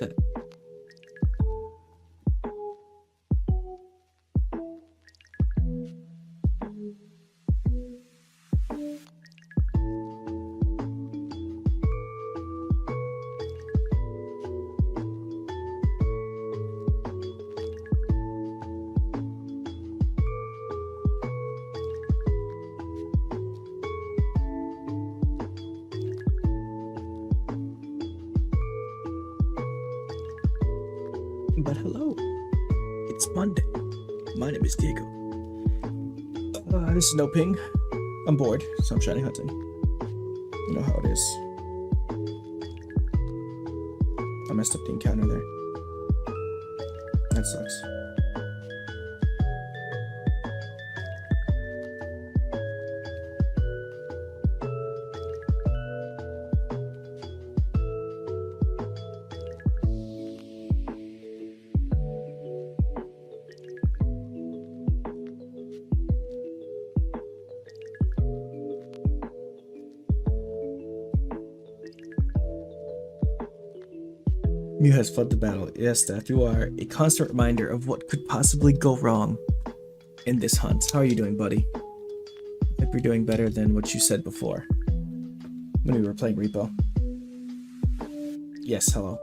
at that. But hello, it's Monday. My name is Diego. This is no ping. I'm bored, so I'm shiny hunting. You know how it is. I messed up the encounter there. That sucks. Mew has fled the battle. Yes, Death, you are a constant reminder of what could possibly go wrong in this hunt. How are you doing, buddy? I hope you're doing better than what you said before when we were playing Repo. Yes, hello.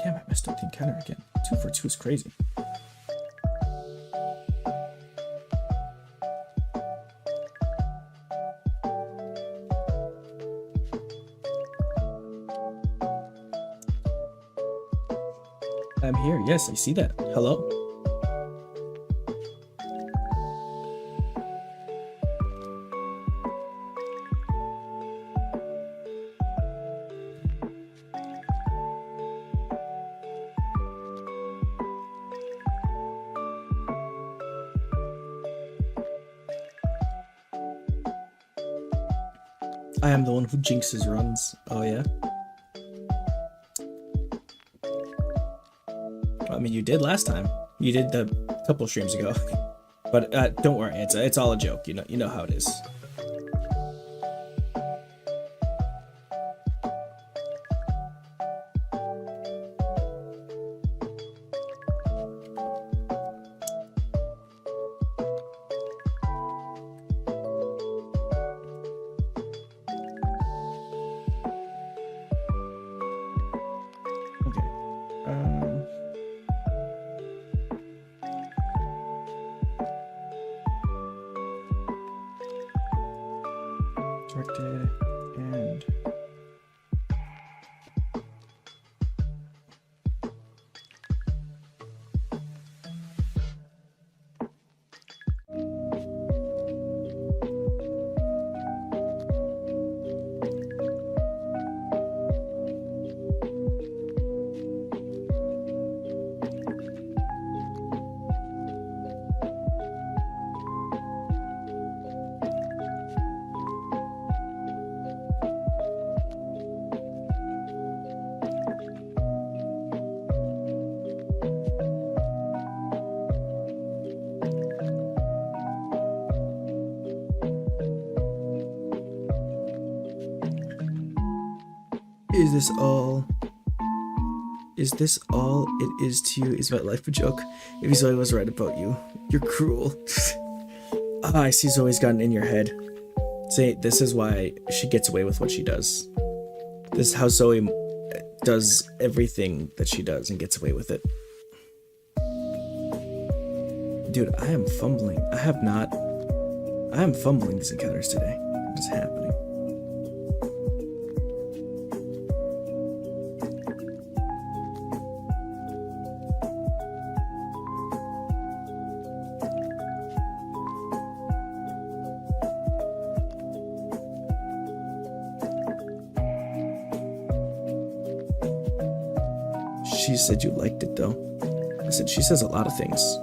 Damn, I messed up the encounter again. 2 for 2 is crazy. I'm here. Yes, I see that. Hello. I am the one who jinxes runs. Oh yeah? I mean, you did last time. You did the couple streams ago. But don't worry, it's all a joke. You know how it is. Directed and Is this all it is to you? Is my life a joke? If Zoe was right about you, you're cruel. I see Zoe's gotten in your head. Say, this is why she gets away with what she does. This is how Zoe does everything that she does and gets away with it. Dude, I am fumbling. I am fumbling these encounters today. What is happening? She said you liked it though. I said she says a lot of things.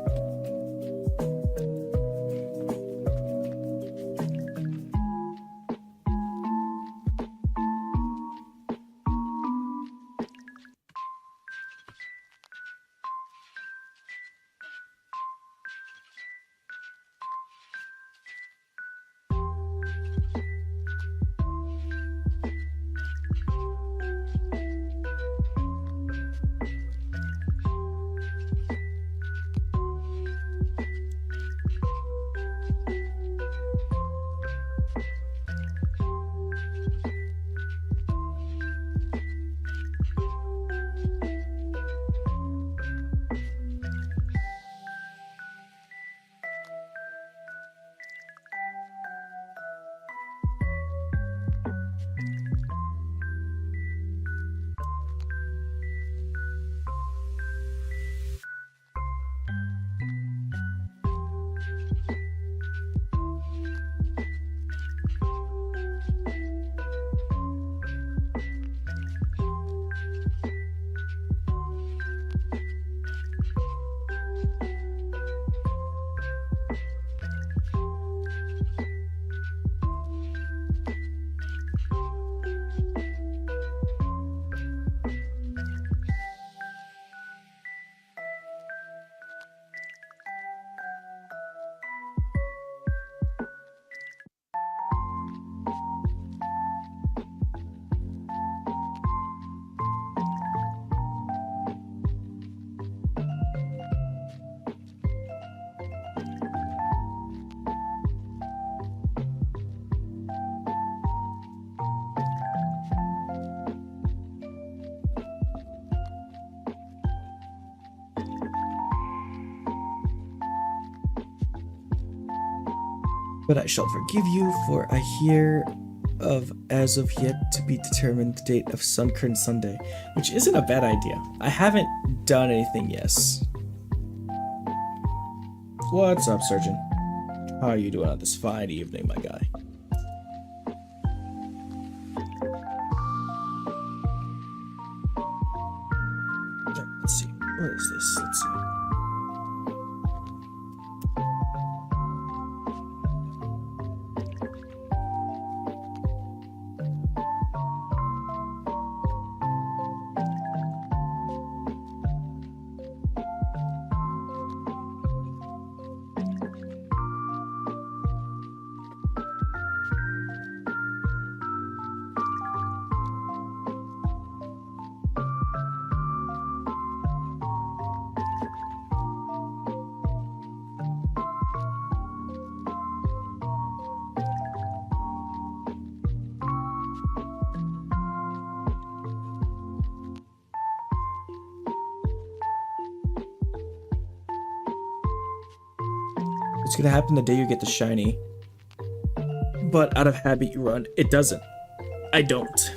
But I shall forgive you, for I hear of as of yet to be determined the date of Sunkern Sunday, which isn't a bad idea. I haven't done anything yet. What's up, Surgeon? How are you doing on this fine evening, my guy? Let's see. What is this? Let's see. It's gonna happen the day you get the shiny. But out of habit you run. It doesn't. I don't.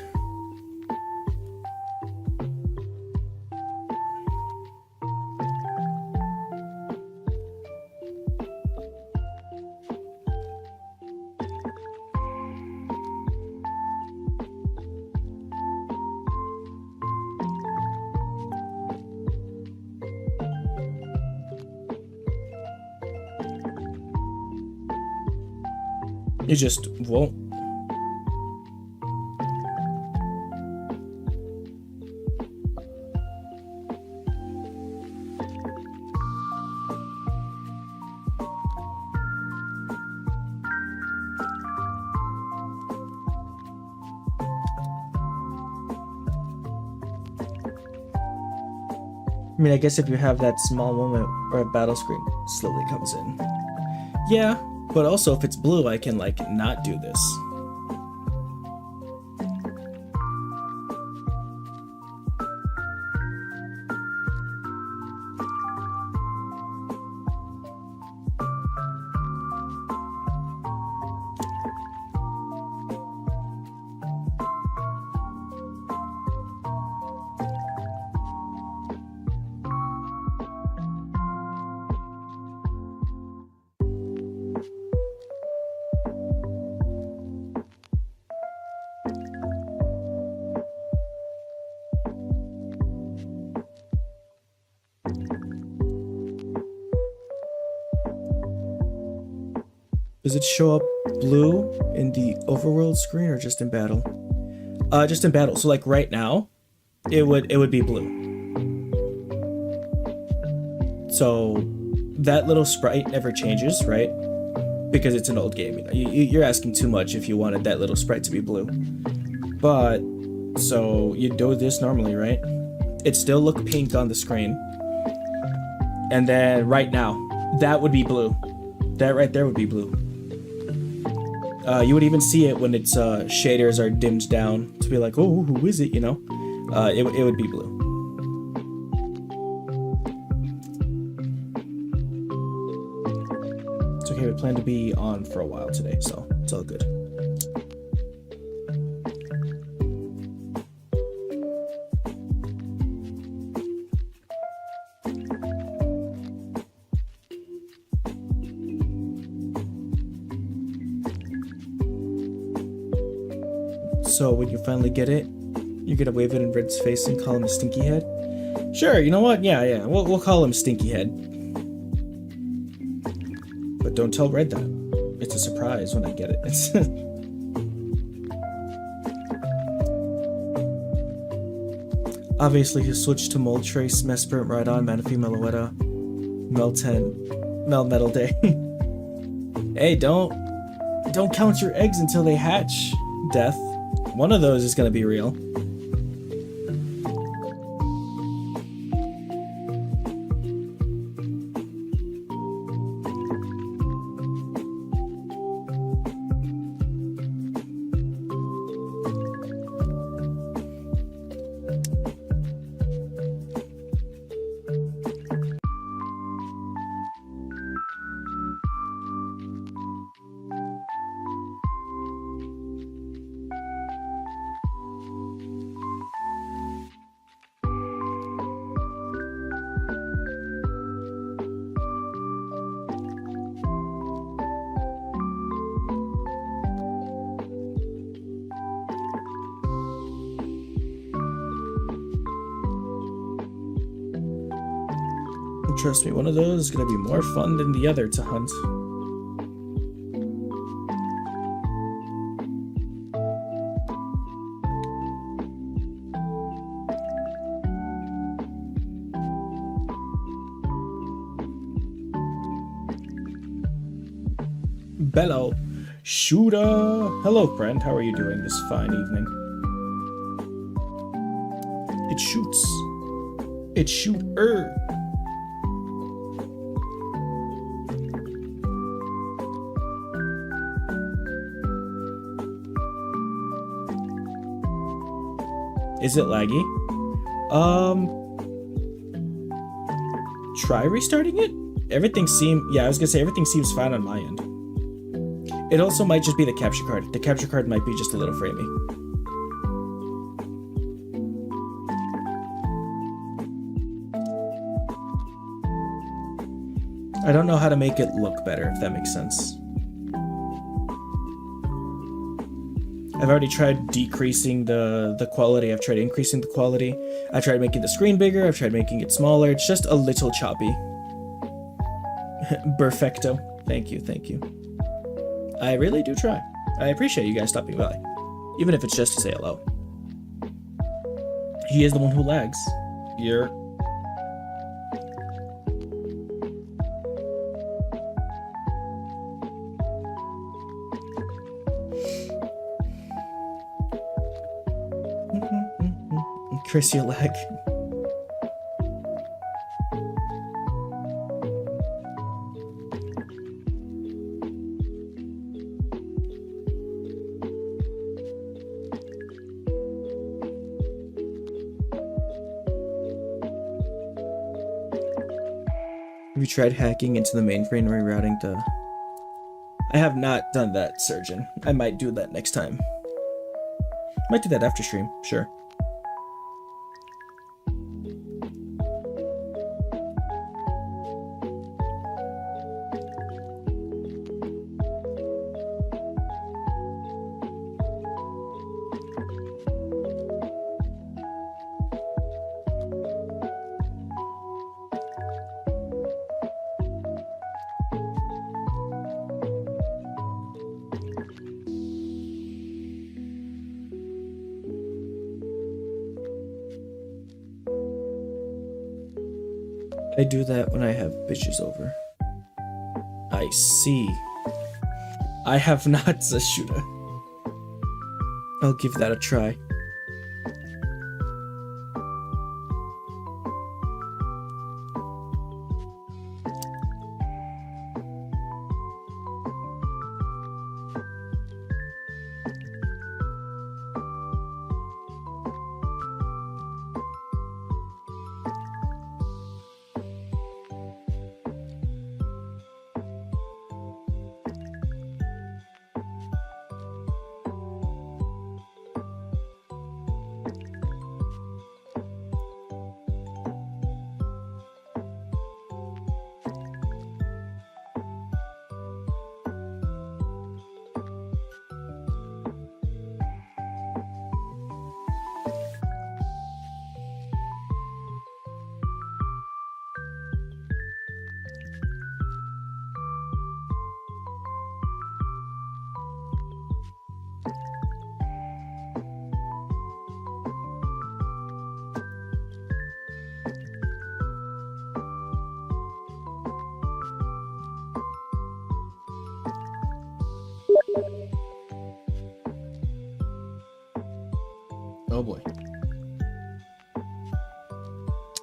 You just won't. I mean, I guess if you have that small moment where a battle screen slowly comes in. Yeah. But also, if it's blue, I can, like, not do this. Does it show up blue in the overworld screen or just in battle? Just in battle. So like right now, it would be blue. So that little sprite never changes, right? Because it's an old game. You're asking too much if you wanted that little sprite to be blue. But so you do this normally, right? It still look pink on the screen. And then right now, that would be blue. That right there would be blue. You would even see it when its shaders are dimmed down to be like, oh, who is it, you know? It would be blue. It's okay, we plan to be on for a while today, so it's all good. So when you finally get it, you're gonna wave it in Red's face and call him a stinky head? Sure, you know what? Yeah. We'll call him Stinky Head. But don't tell Red that. It's a surprise when I get it. Obviously, he switched to Mold Trace, Mesprit, Rhydon, Manaphy, Meloetta, Melten, Melmetal Day. Hey, don't count your eggs until they hatch, Death. One of those is gonna be real. Trust me, one of those is gonna be more fun than the other to hunt. Bello. Shooter! Hello, friend. How are you doing this fine evening? It shoots. It shooter. Is it laggy? Try restarting it? Everything I was gonna say everything seems fine on my end. It also might just be the capture card. The capture card might be just a little framey. I don't know how to make it look better, if that makes sense. I've already tried decreasing the quality. I've tried increasing the quality. I've tried making the screen bigger. I've tried making it smaller. It's just a little choppy. Perfecto. Thank you, thank you. I really do try. I appreciate you guys stopping by. Even if it's just to say hello. He is the one who lags. You're... Chris, you lag. Have you tried hacking into the mainframe and rerouting the... I have not done that, Surgeon. I might do that next time. Might do that after stream, sure. I do that when I have bitches over. I see. I have not a shooter. I'll give that a try. Oh boy.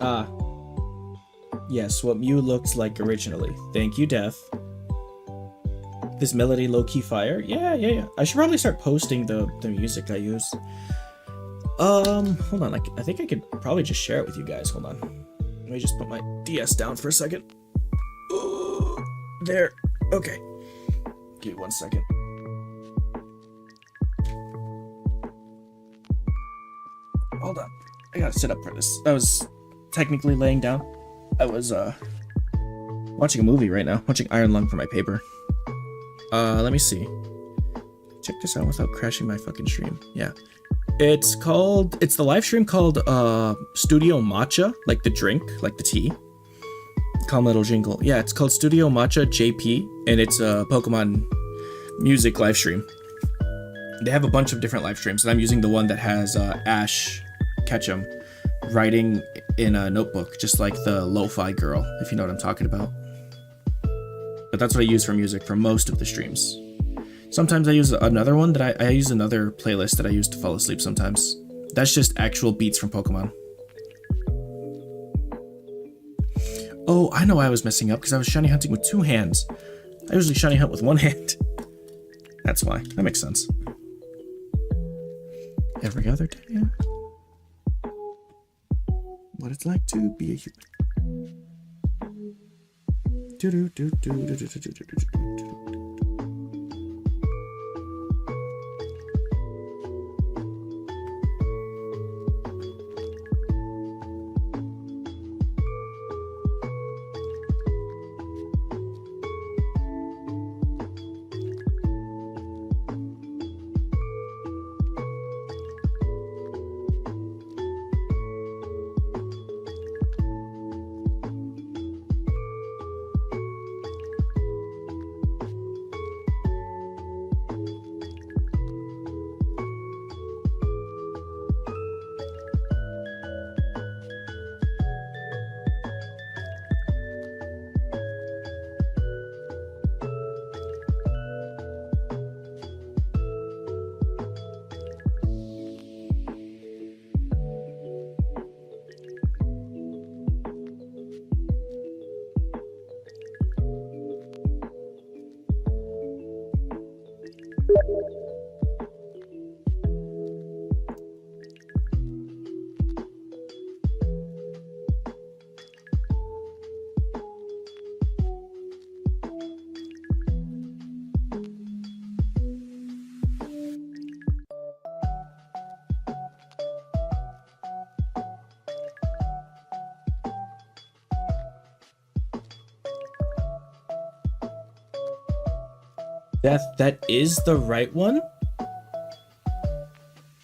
Ah. Yes, what Mew looked like originally. Thank you, Death. This melody low-key fire? Yeah. I should probably start posting the music I use. Hold on. I think I could probably just share it with you guys. Hold on. Let me just put my DS down for a second. Ooh, there. Okay. Give me 1 second. Hold on. I gotta sit up for this. I was technically laying down. I was, watching a movie right now. Watching Iron Lung for my paper. Let me see. Check this out without crashing my fucking stream. Yeah. It's the live stream called, Studio Matcha. Like the drink, like the tea. Calm little jingle. Yeah, it's called Studio Matcha JP, and it's a Pokemon music live stream. They have a bunch of different live streams, and I'm using the one that has Ash Ketchum writing in a notebook, just like the Lo-Fi Girl, if you know what I'm talking about. But that's what I use for music for most of the streams. Sometimes I use another one that I use another playlist that I use to fall asleep sometimes. That's just actual beats from Pokemon. Oh, I know why I was messing up, because I was shiny hunting with 2 hands. I usually shiny hunt with 1 hand. That's why. That makes sense. Every other day. What it's like to be a human. That is the right one?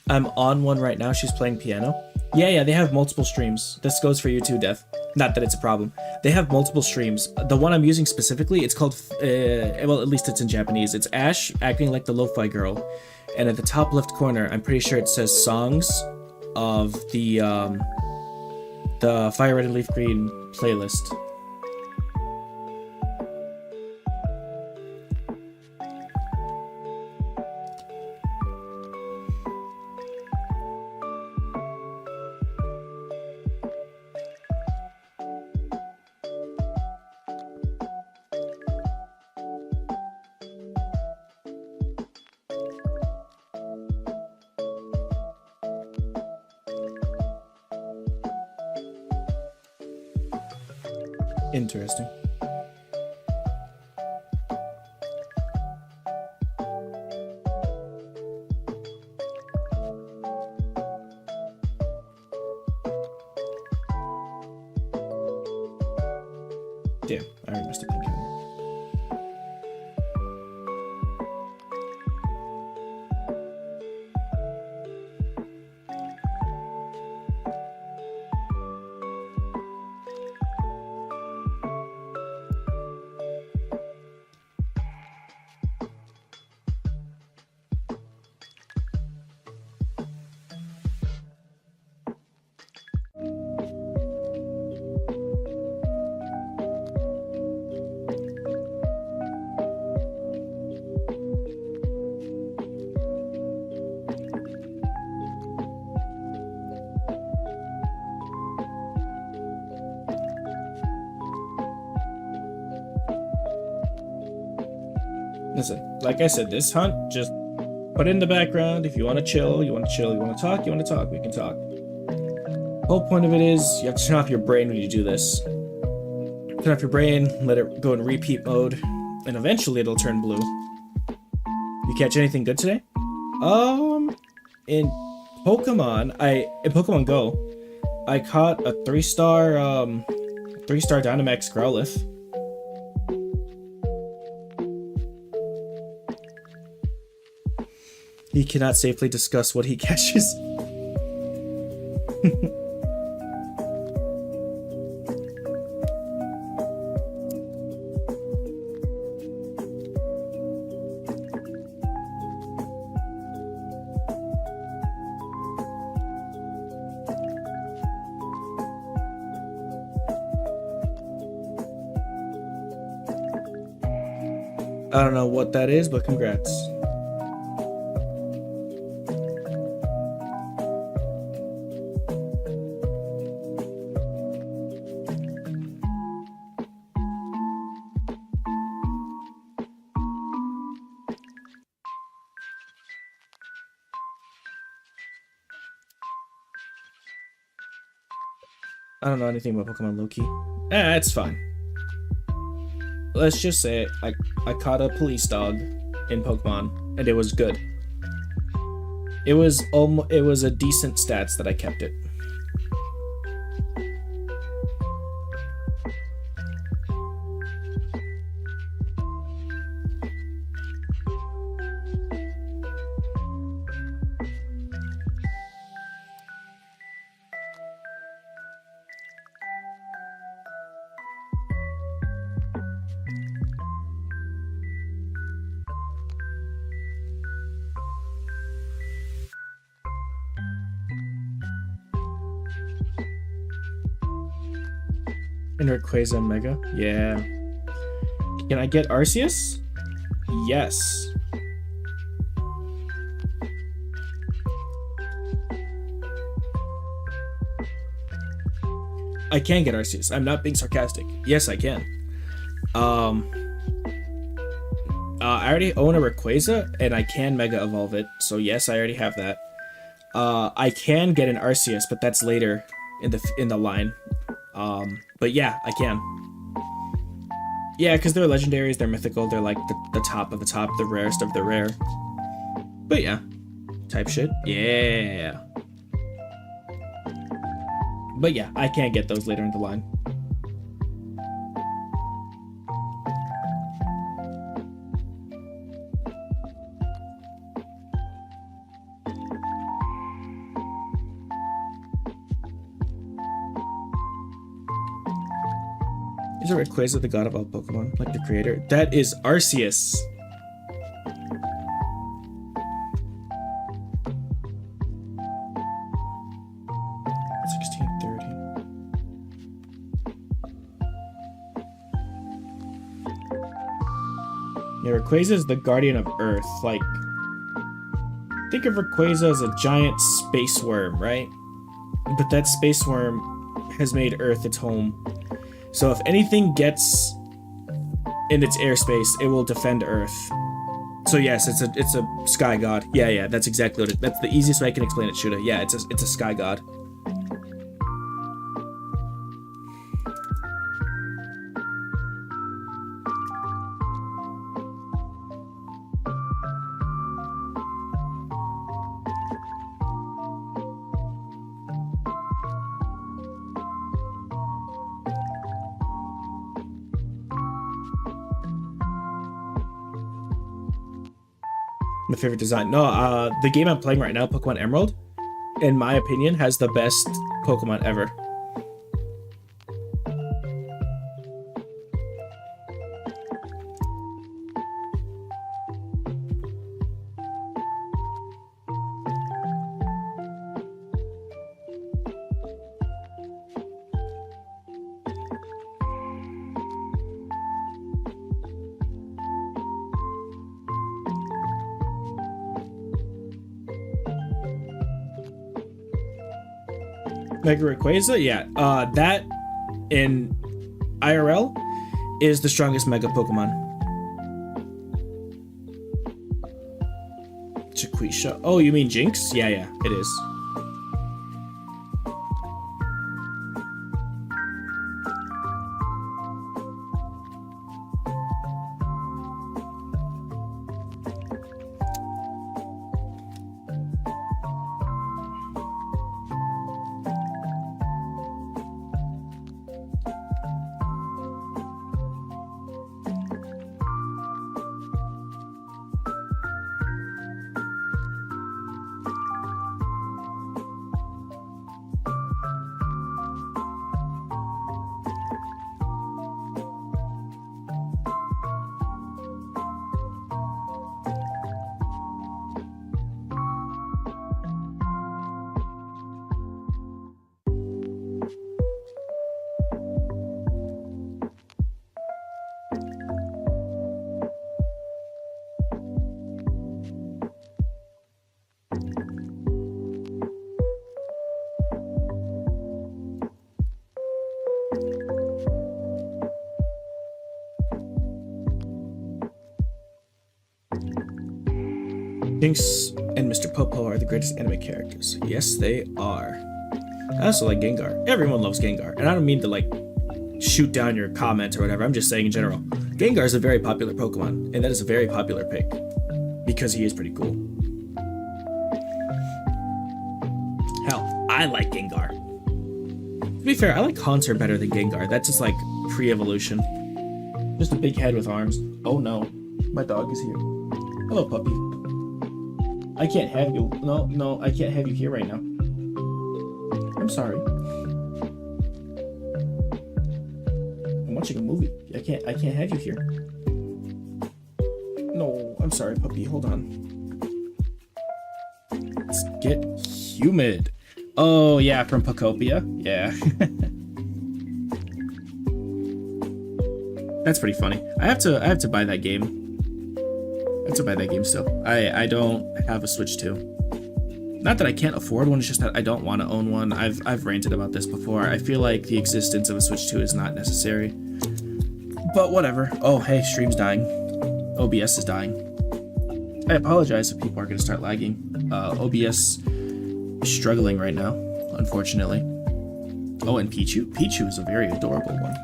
I'm on one right now. She's playing piano. Yeah, they have multiple streams. This goes for you too, Death. Not that it's a problem. They have multiple streams. The one I'm using specifically, it's called, well, at least it's in Japanese. It's Ash acting like the Lo-Fi Girl. And at the top left corner, I'm pretty sure it says songs of the Fire Red and Leaf Green playlist. Interesting. Damn, I already messed up the camera. Listen, like I said, this hunt, just put it in the background. If you want to chill, you want to chill, you want to talk, we can talk. The whole point of it is you have to turn off your brain when you do this. Turn off your brain, let it go in repeat mode, and eventually it'll turn blue. You catch anything good today? In Pokemon Go, I caught a 3-star Dynamax Growlithe. He cannot safely discuss what he catches. I don't know what that is, but congrats. I don't know anything about Pokemon Loki. It's fine. Let's just say I caught a police dog in Pokemon, and it was good. It was a decent stats that I kept it. And Rayquaza Mega? Yeah. Can I get Arceus? Yes. I can get Arceus. I'm not being sarcastic. Yes, I can. I already own a Rayquaza, and I can Mega Evolve it. So yes, I already have that. I can get an Arceus, but that's later in the line. But yeah, I can. Yeah, because they're legendaries, they're mythical, they're like the top of the top, the rarest of the rare. But yeah. Type shit? Yeah. But yeah, I can get those later in the line. Is it Rayquaza, the god of all Pokemon, like the creator? That is Arceus. Yeah, Rayquaza is the guardian of Earth. Like, think of Rayquaza as a giant space worm, right? But that space worm has made Earth its home. So if anything gets in its airspace, it will defend Earth. So yes, it's a sky god. Yeah, that's exactly what that's the easiest way I can explain it, Shuda. Yeah, it's a sky god. My favorite design. No, the game I'm playing right now, Pokemon Emerald, in my opinion, has the best Pokemon ever. Mega Rayquaza, yeah. That in IRL is the strongest Mega Pokemon. Chiquisha. Oh, you mean Jinx? Yeah, it is. Jinx and Mr. Popo are the greatest anime characters. Yes, they are. I also like Gengar. Everyone loves Gengar. And I don't mean to, like, shoot down your comment or whatever. I'm just saying in general. Gengar is a very popular Pokemon. And that is a very popular pick. Because he is pretty cool. Hell, I like Gengar. To be fair, I like Haunter better than Gengar. That's just, like, pre-evolution. Just a big head with arms. Oh, no. My dog is here. Hello, puppy. I can't have you. No, I can't have you here right now. I'm sorry. I'm watching a movie. I can't have you here. No, I'm sorry, puppy. Hold on. Let's get humid. Oh yeah, from Pocopia. Yeah. That's pretty funny. I have to buy that game. I have to buy that game still. I don't have a Switch 2. Not that I can't afford one, it's just that I don't want to own one. I've ranted about this before. I feel like the existence of a Switch 2 is not necessary. But whatever. Oh, hey, stream's dying. OBS is dying. I apologize if people are going to start lagging. OBS is struggling right now, unfortunately. Oh, and Pichu? Pichu is a very adorable one.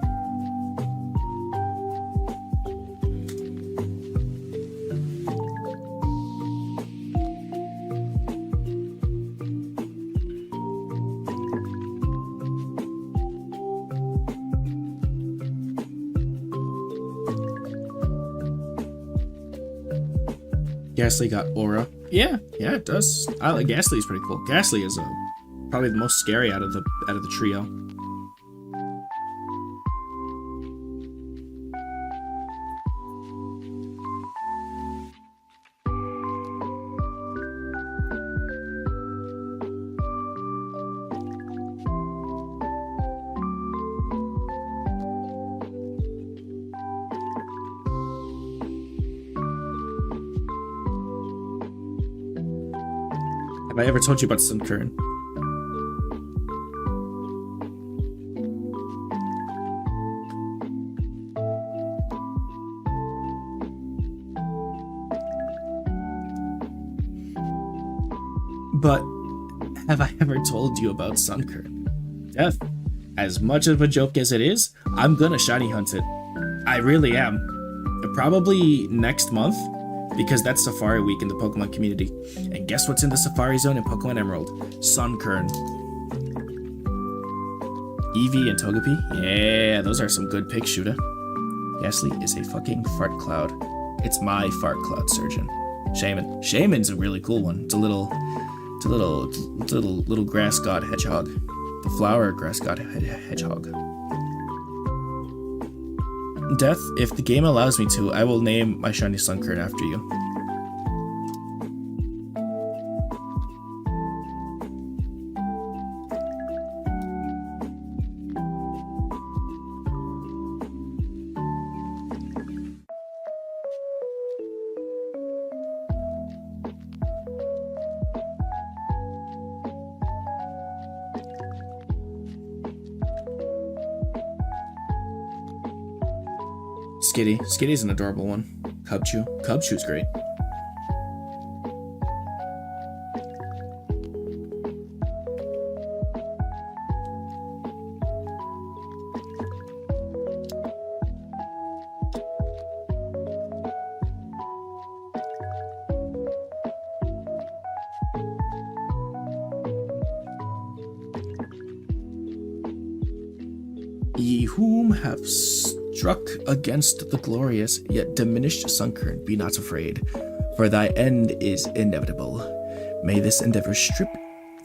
Ghastly got aura. Yeah, it does. I like Ghastly is pretty cool. Ghastly is probably the most scary out of the trio. Have I ever told you about Sunkern? But have I ever told you about Sunkern? Death. As much of a joke as it is, I'm gonna shiny hunt it. I really am. Probably next month, because that's Safari Week in the Pokemon community. And guess what's in the Safari Zone in Pokemon Emerald? Sunkern. Eevee and Togepi? Yeah, those are some good picks, Shooter. Ghastly is a fucking fart cloud. It's my fart cloud surgeon. Shaman. Shaman's a really cool one. It's a little grass god hedgehog. The flower grass god hedgehog. Death, if the game allows me to, I will name my shiny Sunkern after you. Skitty. Skitty's an adorable one. Cubchoo. Cubchoo's great. Ye whom have struck against the glorious, yet diminished Sunkern, be not afraid, for thy end is inevitable. May this endeavor strip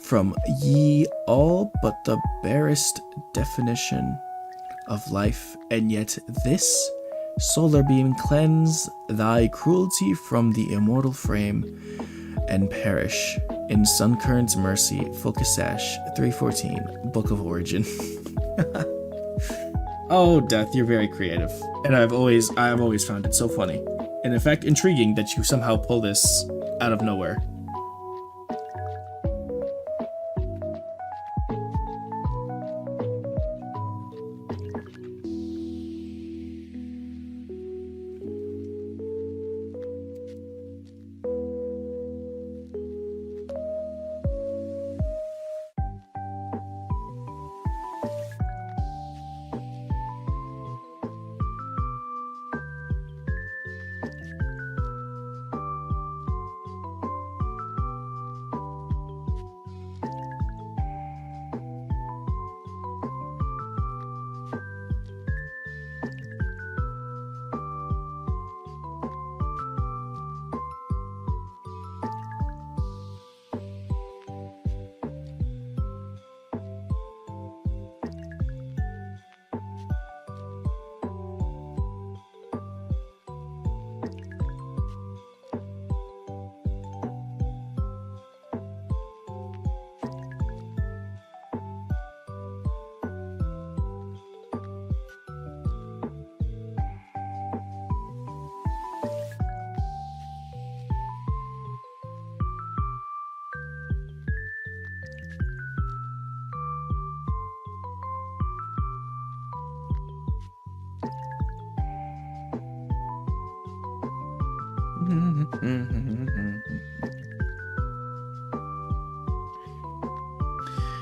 from ye all but the barest definition of life, and yet this solar beam cleanse thy cruelty from the immortal frame, and perish in Sunkern's mercy. Focus Sash 314, Book of Origin. Oh, Death, you're very creative, and I've always found it so funny, and in fact intriguing that you somehow pull this out of nowhere.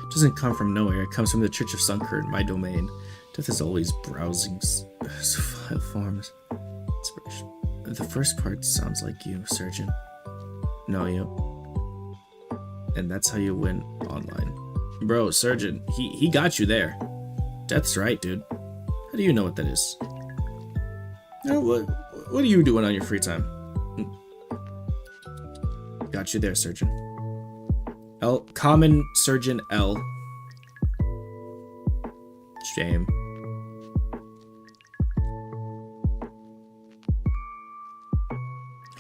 Doesn't come from nowhere. It comes from the Church of Sunkern, my domain. Death is always browsing file forms. Inspiration. The first part sounds like you, Surgeon. No, you. And that's how you win online. Bro, Surgeon, he got you there. Death's right, dude. How do you know what that is? What are you doing on your free time? Got you there, Surgeon. Common Surgeon L. Shame.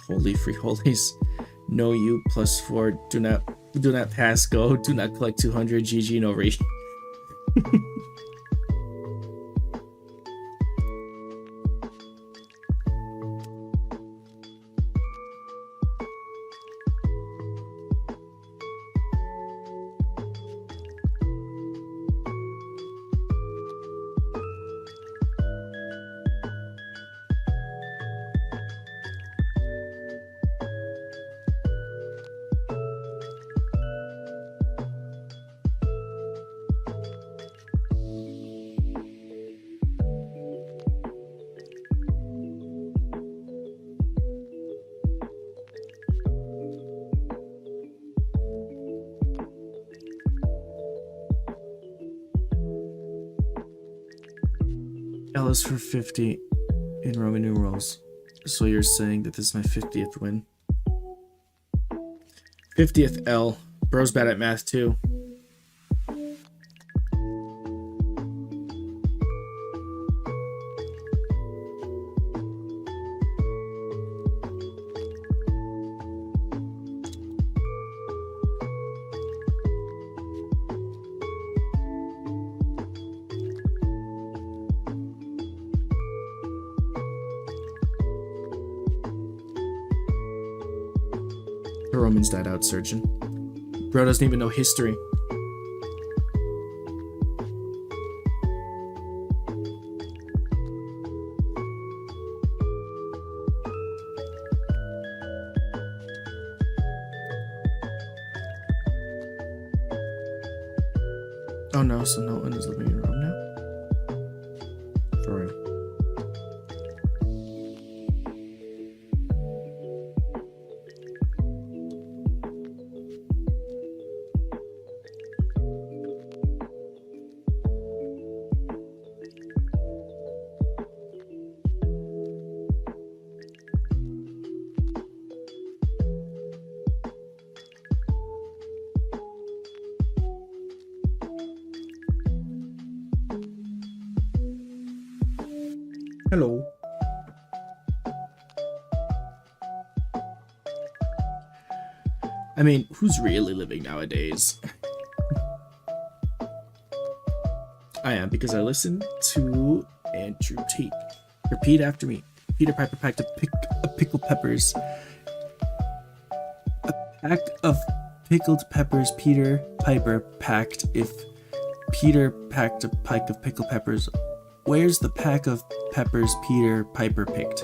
Holy free holies. No you +4. Do not pass go. Do not collect 200. GG no rate. L is for 50 in Roman numerals. So you're saying that this is my 50th win? 50th L. Bro's bad at math too. The Romans died out, Surgeon. Bro doesn't even know history. Oh no, so no one is living in Rome now? For real. Hello. I mean, who's really living nowadays? I am, because I listened to Andrew Tate. Repeat after me. Peter Piper packed a pickled peppers. A pack of pickled peppers Peter Piper packed. If Peter packed a pike of pickled peppers, where's the pack of peppers Peter Piper picked?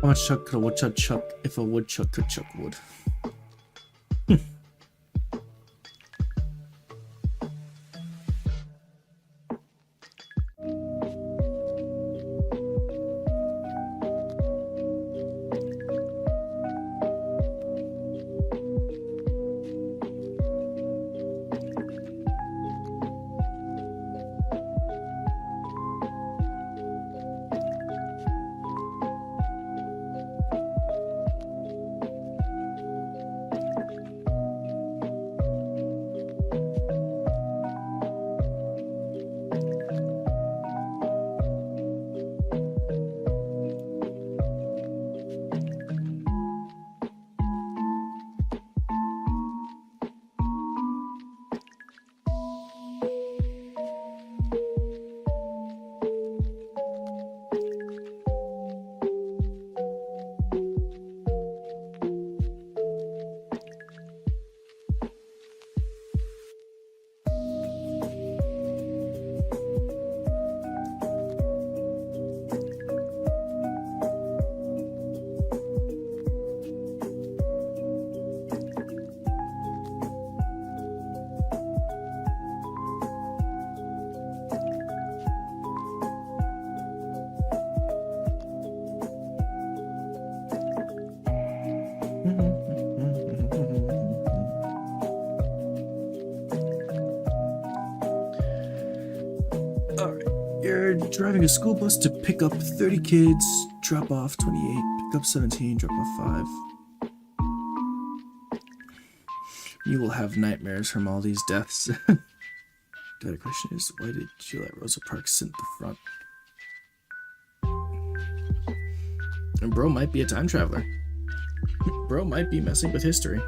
How much chuck could a woodchuck chuck if a woodchuck could chuck wood? Driving a school bus to pick up 30 kids, drop off 28, pick up 17, drop off 5. You will have nightmares from all these deaths. The other question is, why did you let Rosa Parks sit in the front? And bro might be a time traveler. Bro might be messing with history.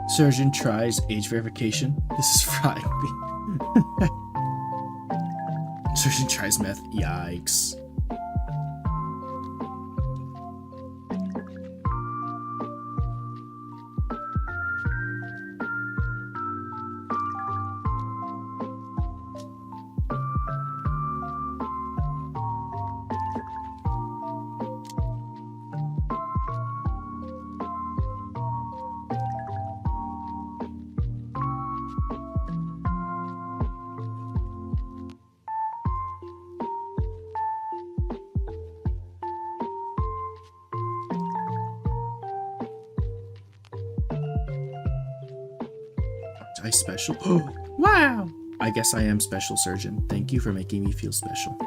Surgeon tries age verification. This is frying me. Surgeon tries meth. Yikes. I special? Oh, wow! I guess I am special, surgeon. Thank you for making me feel special.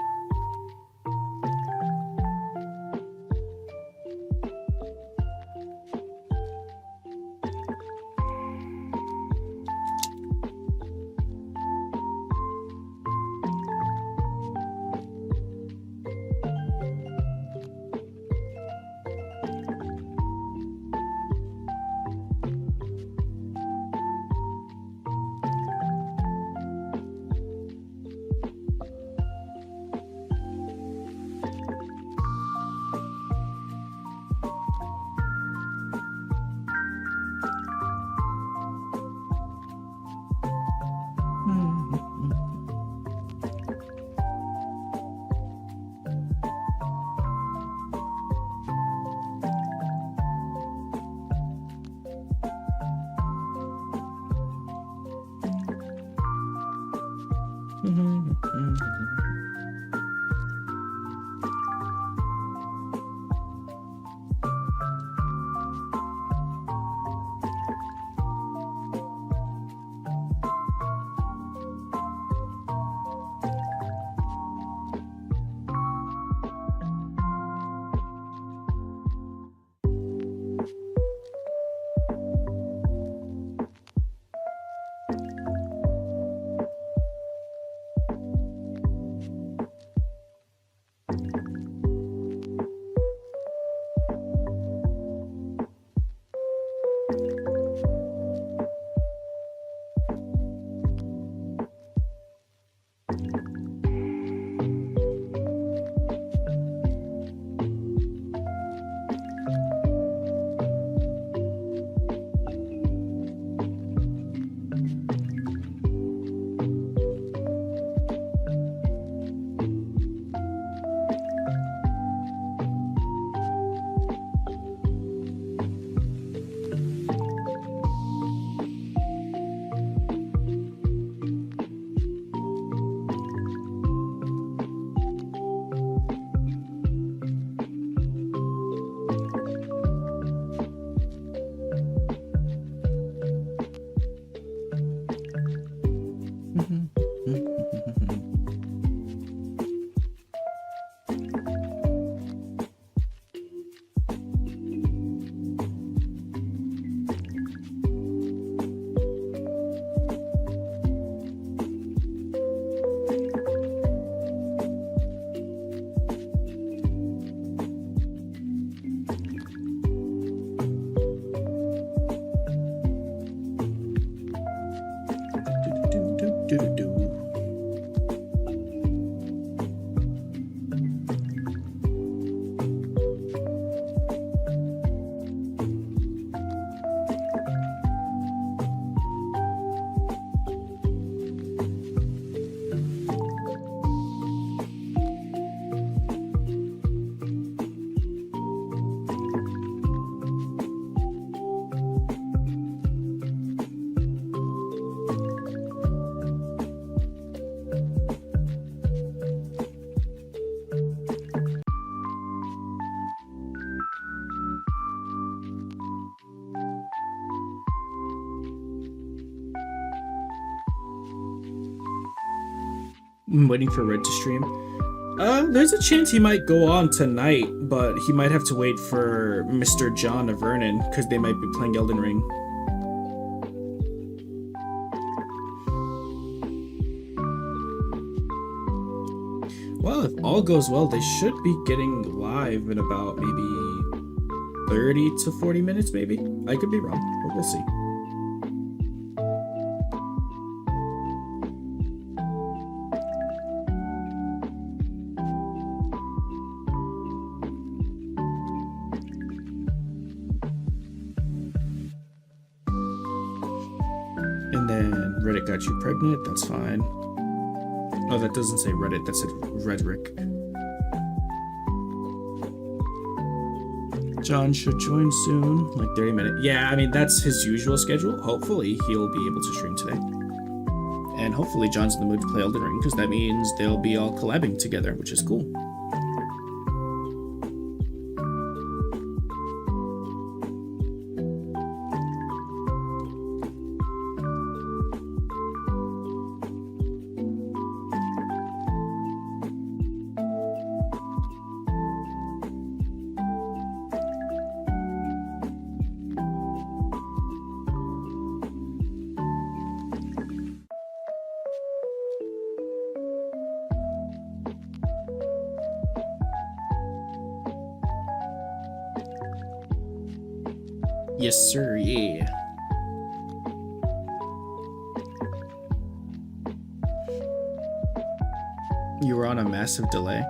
I'm waiting for Red to stream. There's a chance he might go on tonight, but he might have to wait for Mr. John Avernon, because they might be playing Elden Ring. Well, if all goes well, they should be getting live in about maybe 30 to 40 minutes, maybe? I could be wrong, but we'll see. And then Reddit got you pregnant, that's fine. Oh, that doesn't say Reddit, that said Rhetoric. John should join soon, like 30 minutes. Yeah, I mean, that's his usual schedule. Hopefully, he'll be able to stream today. And hopefully, John's in the mood to play Elden Ring, because that means they'll be all collabing together, which is cool. Yes, sir, yeah. You were on a massive delay.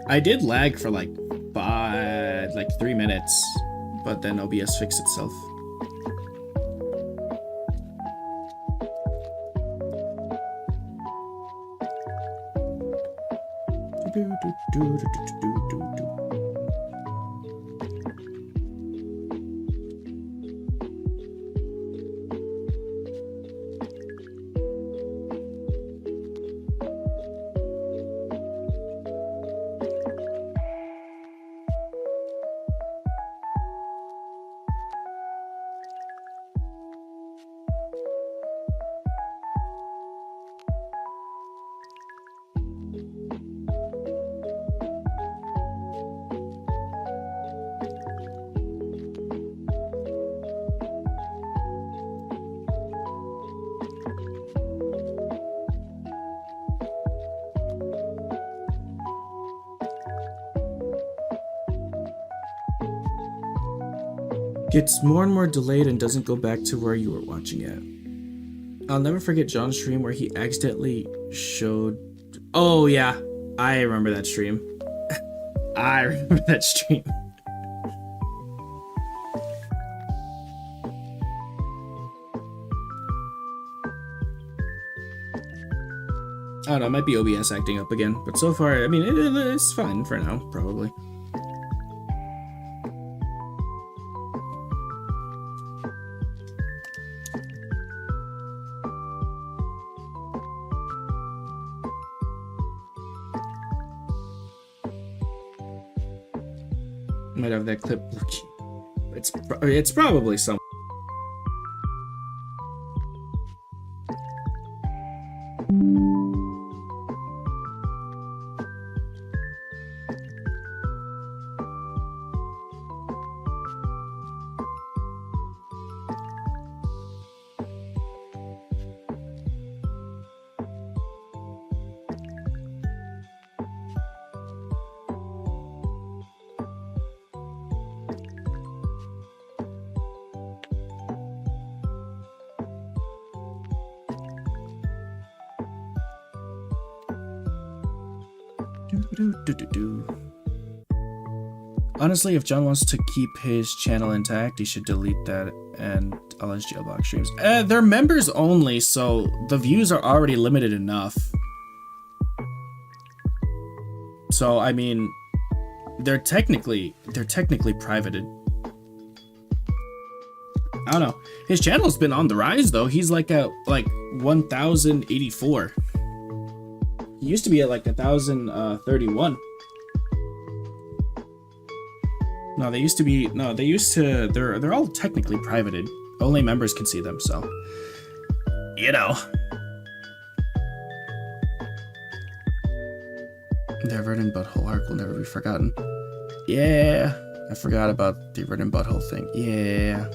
I did lag for like 3 minutes, but then OBS fixed itself. Gets more and more delayed and doesn't go back to where you were watching it. I'll never forget John's stream where he accidentally showed... Oh yeah, I remember that stream. I remember that stream. I don't know, it might be OBS acting up again, but so far, I mean, it's fine for now, probably. Might have that clip. It's probably some. Honestly, if John wants to keep his channel intact, he should delete that and all his jailbox streams. They're members only, so the views are already limited enough. So, I mean, they're technically privated. I don't know. His channel's been on the rise though. He's like at 1,084. He used to be at like 1,031. No, they used to. They're all technically privated. Only members can see them, so you know. The Avernon butthole arc will never be forgotten. Yeah, I forgot about the Avernon butthole thing. Yeah.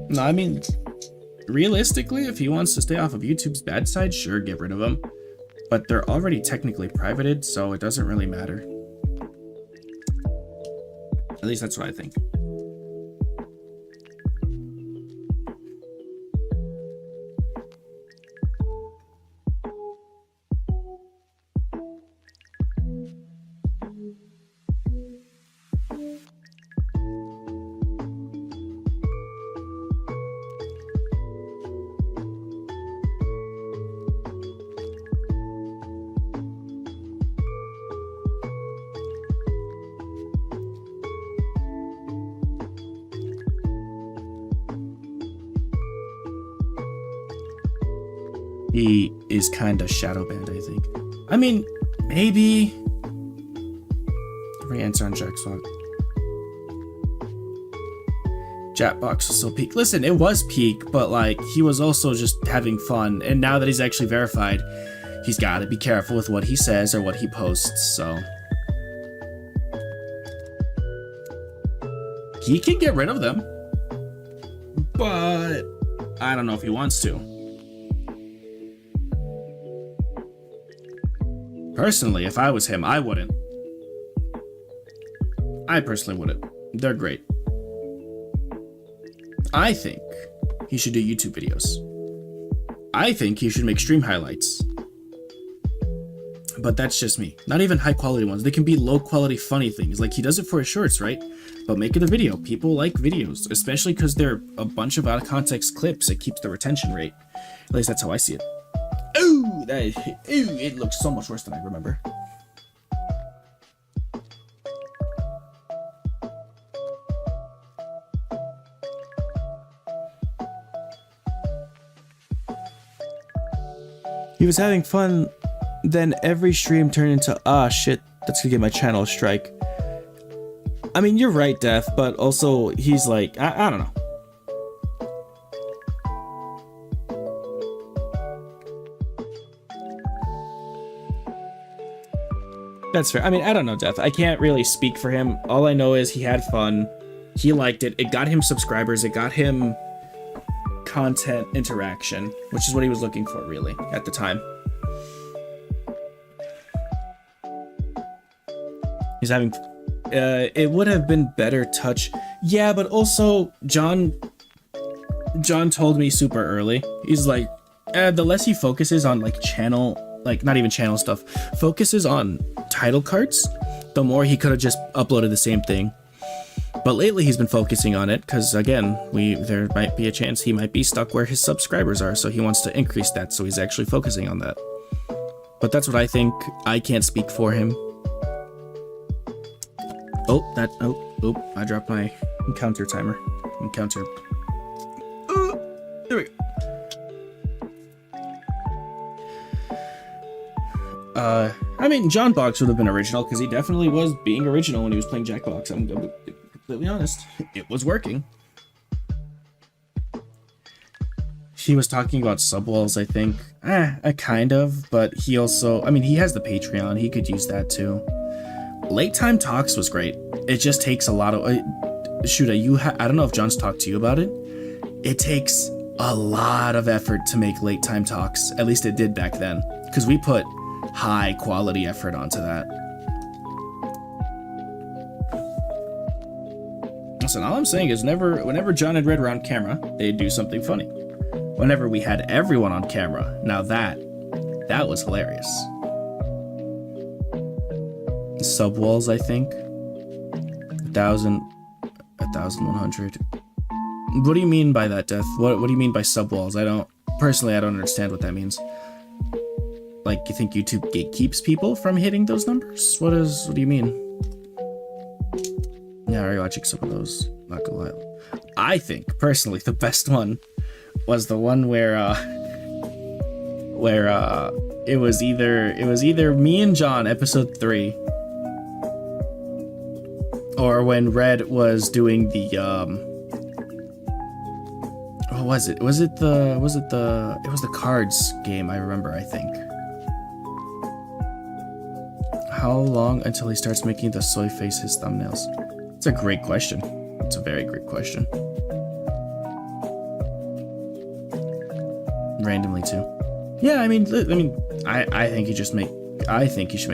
No, I mean, realistically, if he wants to stay off of YouTube's bad side, sure, get rid of him. But they're already technically privated, so it doesn't really matter. At least that's what I think. He is kind of shadow banned, I think. I mean, maybe. Re-answer on Jackspot. Jackbox was still peak. Listen, it was peak, but like he was also just having fun. And now that he's actually verified, he's got to be careful with what he says or what he posts. So he can get rid of them, but I don't know if he wants to. Personally, if I was him, I wouldn't. I personally wouldn't. They're great. I think he should do YouTube videos. I think he should make stream highlights. But that's just me. Not even high quality ones. They can be low quality funny things. Like he does it for his shorts, right? But make it a video. People like videos, especially because they're a bunch of out of context clips. It keeps the retention rate. At least that's how I see it. Ooh, it looks so much worse than I remember. He was having fun, then every stream turned into, ah, shit, that's gonna get my channel a strike. I mean, you're right, Death, but also he's like, I don't know. That's fair. I mean, I don't know, Death. I can't really speak for him. All I know is he had fun. He liked it. It got him subscribers. It got him content interaction, which is what he was looking for, really, at the time. He's having... it would have been better touch. Yeah, but also, John told me super early. He's like, the less he focuses on, like, channel... like not even channel stuff, focuses on title cards, the more he could have just uploaded the same thing. But lately he's been focusing on it because, again, there might be a chance he might be stuck where his subscribers are, so he wants to increase that, so he's actually focusing on that. But that's what I think. I can't speak for him. Oh, I dropped my encounter timer. Encounter. There we go. I mean, John Box would have been original because he definitely was being original when he was playing Jackbox. I'm gonna be completely honest. It was working. he was talking about subwalls, I think. Kind of, but he also, I mean, he has the Patreon. He could use that too. Late Time Talks was great. It just takes a lot of... I don't know if John's talked to you about it. It takes a lot of effort to make Late Time Talks. At least it did back then. Because we put high quality effort onto that. Listen, all I'm saying is whenever John and Red were on camera, they'd do something funny. Whenever we had everyone on camera, now that was hilarious. Subwalls, I think. 1,100. What do you mean by that, Death? What do you mean by subwalls? I don't understand what that means. Like, you think YouTube gatekeeps people from hitting those numbers? What do you mean? Yeah, are you watching some of those? Not gonna lie. I think, personally, the best one was the one where it was either me and John, episode 3, or when Red was doing the what was it? It was the cards game, I remember, I think. How long until he starts making the soy faces thumbnails? It's a great question. It's a very great question. Randomly too. Yeah, I think you should make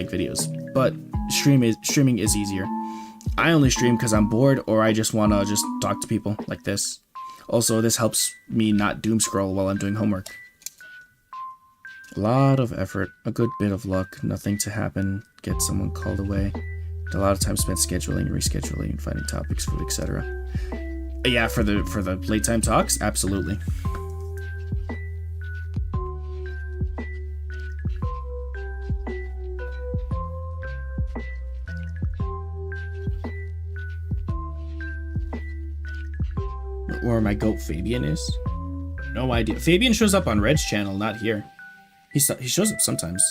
videos, but streaming is easier. I only stream because I'm bored or I just want to just talk to people like this. Also, this helps me not doom scroll while I'm doing homework. A lot of effort, a good bit of luck, nothing to happen, get someone called away. A lot of time spent scheduling, rescheduling, finding topics, food, etc. Yeah, for the late time talks, absolutely. Where my goat Fabian is? No idea. Fabian shows up on Red's channel, not here. He shows up sometimes.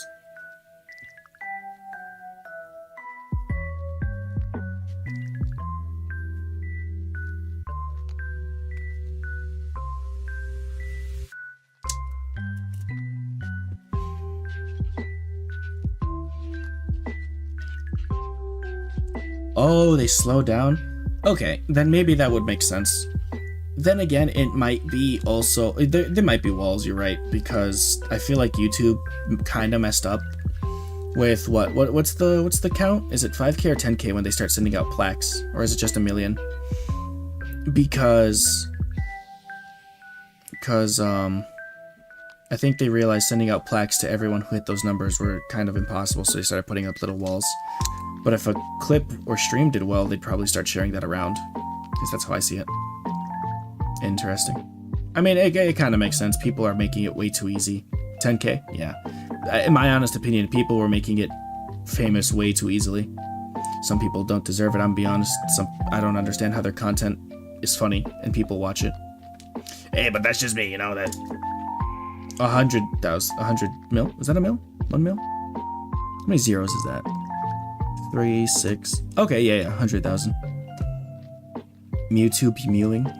Oh, they slow down? Okay, then maybe that would make sense. Then again, it might be also... There might be walls, you're right, because I feel like YouTube kind of messed up with what's the count? Is it 5K or 10K when they start sending out plaques? Or is it just 1 million? Because I think they realized sending out plaques to everyone who hit those numbers were kind of impossible, so they started putting up little walls. But if a clip or stream did well, they'd probably start sharing that around. At least that's how I see it. Interesting. I mean, it kind of makes sense. People are making it way too easy. 10K? Yeah. In my honest opinion, people were making it famous way too easily. Some people don't deserve it, I'm gonna be honest. I don't understand how their content is funny and people watch it. Hey, but that's just me, you know that. 100 mil? Is that a mil? 1 mil? How many zeros is that? 3, 6. Okay, yeah, 100,000. Mewtwo be mewing.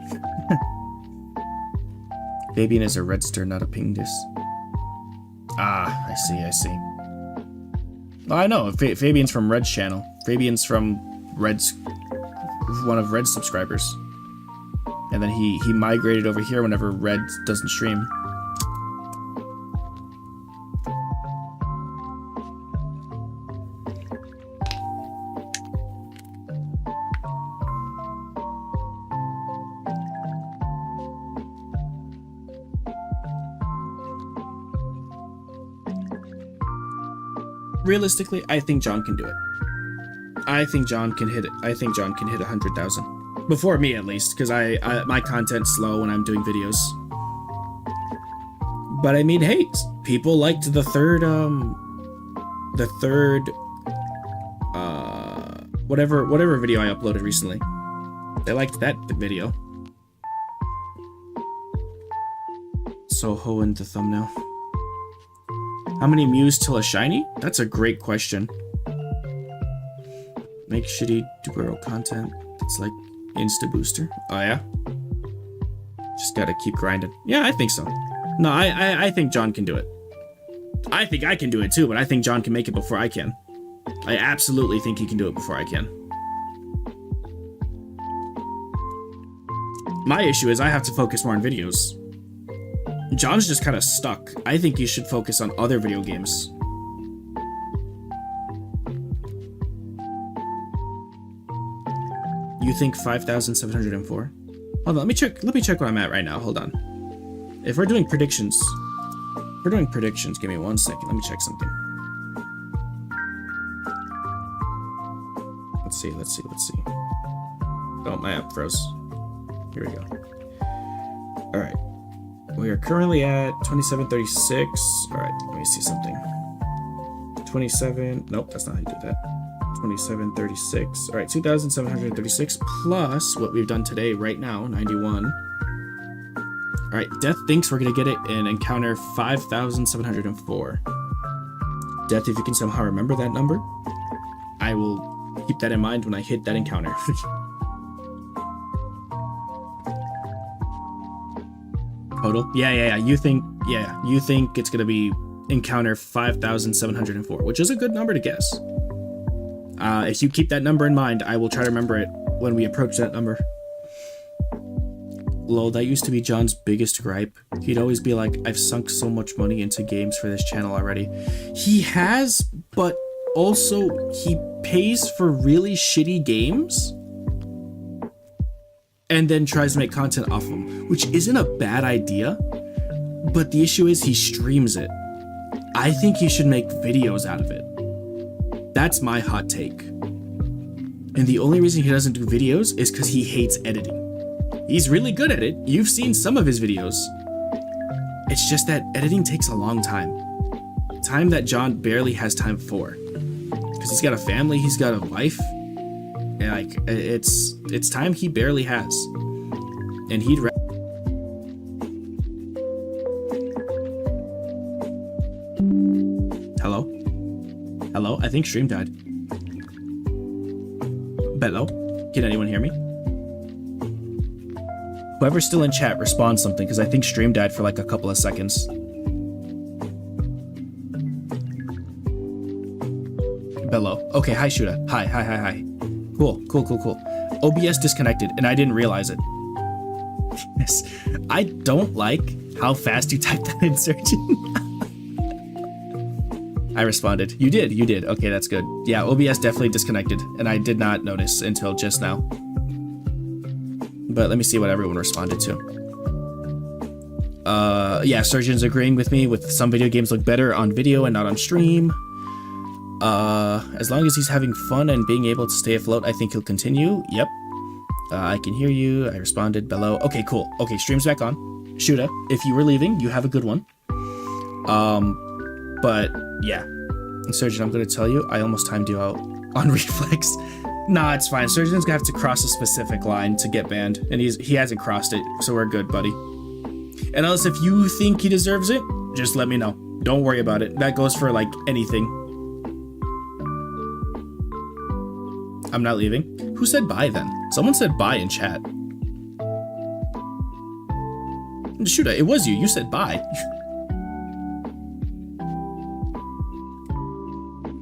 Fabian is a Redster, not a Pingdis. Ah, I see. Oh, I know, Fabian's from Red's channel. Fabian's from one of Red's subscribers. And then he migrated over here whenever Red doesn't stream. Realistically, I think John can do it. I think John can hit it. I think John can hit 100,000 before me, at least, because my content's slow when I'm doing videos. But I mean, hey, people liked the third whatever video I uploaded recently. They liked that video. Soho in the thumbnail. How many Mews till a shiny? That's a great question. Make shitty Duero content that's like Insta Booster. Oh yeah? Just gotta keep grinding. Yeah, I think so. No, I think John can do it. I think I can do it too, but I think John can make it before I can. I absolutely think he can do it before I can. My issue is I have to focus more on videos. John's just kind of stuck. I think you should focus on other video games. You think 5,704? Hold on, let me check where I'm at right now. Hold on. If we're doing predictions, give me 1 second. Let me check something. Let's see. Oh, my app froze. Here we go. All right. We are currently at 2736. All right, let me see something. 27. Nope, that's not how you do that. 2736. All right, 2,736 plus what we've done today right now, 91. All right, Death thinks we're going to get it in encounter 5,704. Death, if you can somehow remember that number, I will keep that in mind when I hit that encounter. Total? Yeah. You think it's going to be encounter 5,704, which is a good number to guess. If you keep that number in mind, I will try to remember it when we approach that number. Lol, that used to be John's biggest gripe. He'd always be like, I've sunk so much money into games for this channel already. He has, but also he pays for really shitty games and then tries to make content off them, which isn't a bad idea, but the issue is he streams it. I think he should make videos out of it. That's my hot take. And the only reason he doesn't do videos is because he hates editing. He's really good at it. You've seen some of his videos. It's just that editing takes a long time. Time that John barely has time for. Because he's got a family, he's got a wife. And like, it's time he barely has. And he'd Hello? I think stream died. Bello? Can anyone hear me? Whoever's still in chat, respond something, because I think stream died for like a couple of seconds. Bello. Okay, hi Shuda. Hi. Cool. OBS disconnected, and I didn't realize it. Yes. I don't like how fast you typed that in, Surgeon. I responded. You did. Okay, that's good. Yeah, OBS definitely disconnected, and I did not notice until just now. But let me see what everyone responded to. Yeah, Surgeon's agreeing with me with some video games look better on video and not on stream. As long as he's having fun and being able to stay afloat, I think he'll continue. Yep. I can hear you. I responded. Bello. Okay, cool. Okay, stream's back on. Shuda, if you were leaving, you have a good one. But yeah. Surgeon, I'm gonna tell you, I almost timed you out on reflex. Nah, it's fine. Surgeon's gonna have to cross a specific line to get banned, and he hasn't crossed it, so we're good, buddy. And unless if you think he deserves it, just let me know. Don't worry about it. That goes for like anything. I'm not leaving. Who said bye then? Someone said bye in chat. Shoot, it was you. You said bye.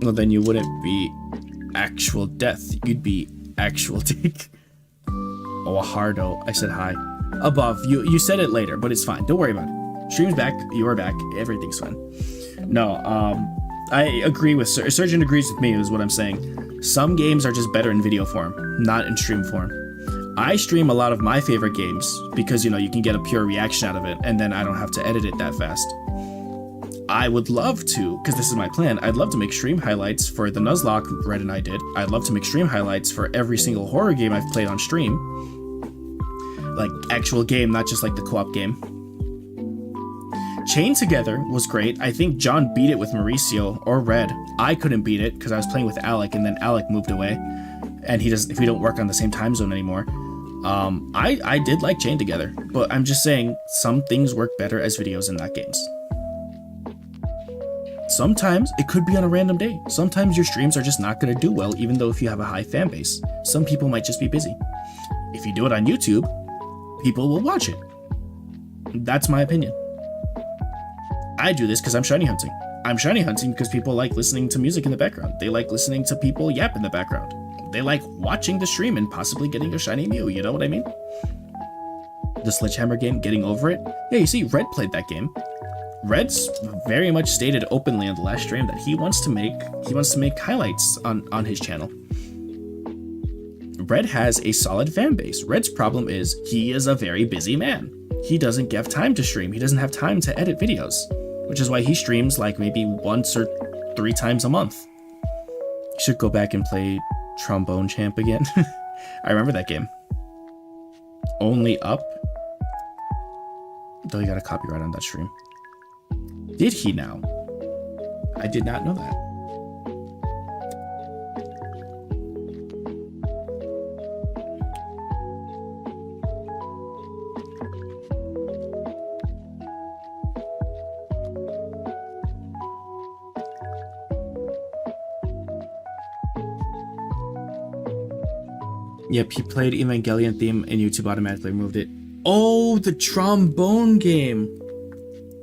Well, then you wouldn't be actual death. You'd be actual dick. Oh, Hardo. I said hi. Above. You said it later, but it's fine. Don't worry about it. Stream's back. You are back. Everything's fine. No, I agree with Surgeon agrees with me is what I'm saying. Some games are just better in video form, not in stream form. I stream a lot of my favorite games because, you know, you can get a pure reaction out of it, and then I don't have to edit it that fast. I would love to, because this is my plan, I'd love to make stream highlights for the Nuzlocke Red and I did. I'd love to make stream highlights for every single horror game I've played on stream. Like, actual game, not just like the co-op game. Chained Together was great. I think John beat it with Mauricio or Red. I couldn't beat it because I was playing with Alec, and then Alec moved away. And we don't work on the same time zone anymore. I did like Chained Together, but I'm just saying some things work better as videos and not games. Sometimes it could be on a random day. Sometimes your streams are just not going to do well, even though if you have a high fan base. Some people might just be busy. If you do it on YouTube, people will watch it. That's my opinion. I do this because I'm shiny hunting. I'm shiny hunting because people like listening to music in the background. They like listening to people yap in the background. They like watching the stream and possibly getting a shiny Mew, you know what I mean? The Sledgehammer game, getting over it. Yeah, you see, Red played that game. Red's very much stated openly on the last stream that he wants to make highlights on his channel. Red has a solid fan base. Red's problem is he is a very busy man. He doesn't have time to stream. He doesn't have time to edit videos, which is why he streams like maybe once or 3 times a month. You should go back and play Trombone Champ again. I remember that game. Only Up. Though he got a copyright on that stream. Did he now? I did not know that. Yep, he played Evangelion theme and YouTube automatically removed it. Oh, the trombone game.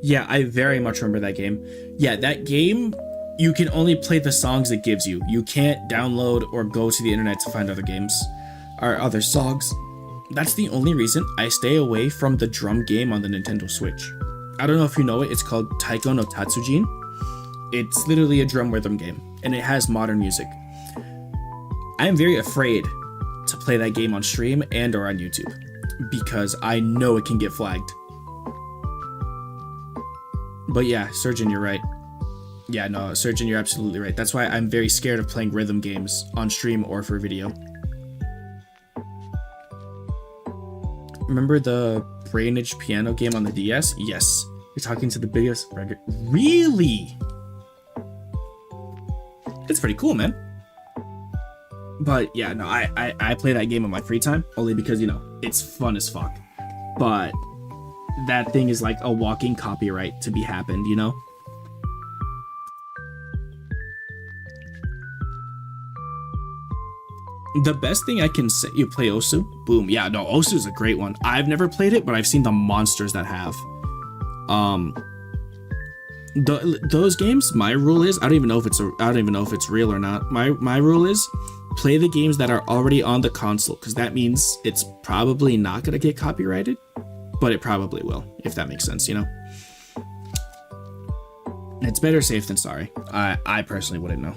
Yeah, I very much remember that game. Yeah, that game, you can only play the songs it gives you. You can't download or go to the internet to find other games or other songs. That's the only reason I stay away from the drum game on the Nintendo Switch. I don't know if you know it, it's called Taiko no Tatsujin. It's literally a drum rhythm game, and it has modern music. I am very afraid to play that game on stream and or on YouTube because I know it can get flagged. But yeah, Surgeon, you're right. Yeah, no, Surgeon, you're absolutely right. That's why I'm very scared of playing rhythm games on stream or for video. Remember the Brainage piano game on the DS? Yes. You're talking to the biggest record. Really? It's pretty cool, man. But yeah, no, I play that game in my free time only because, you know, it's fun as fuck. But that thing is like a walking copyright to be happened, you know? The best thing I can say, you play Osu? Boom. Yeah, no, Osu is a great one. I've never played it, but I've seen the monsters that have. Those games, my rule is, I don't even know if it's real or not. My rule is play the games that are already on the console, because that means it's probably not gonna get copyrighted, but it probably will, if that makes sense, you know? It's better safe than sorry. I personally wouldn't know.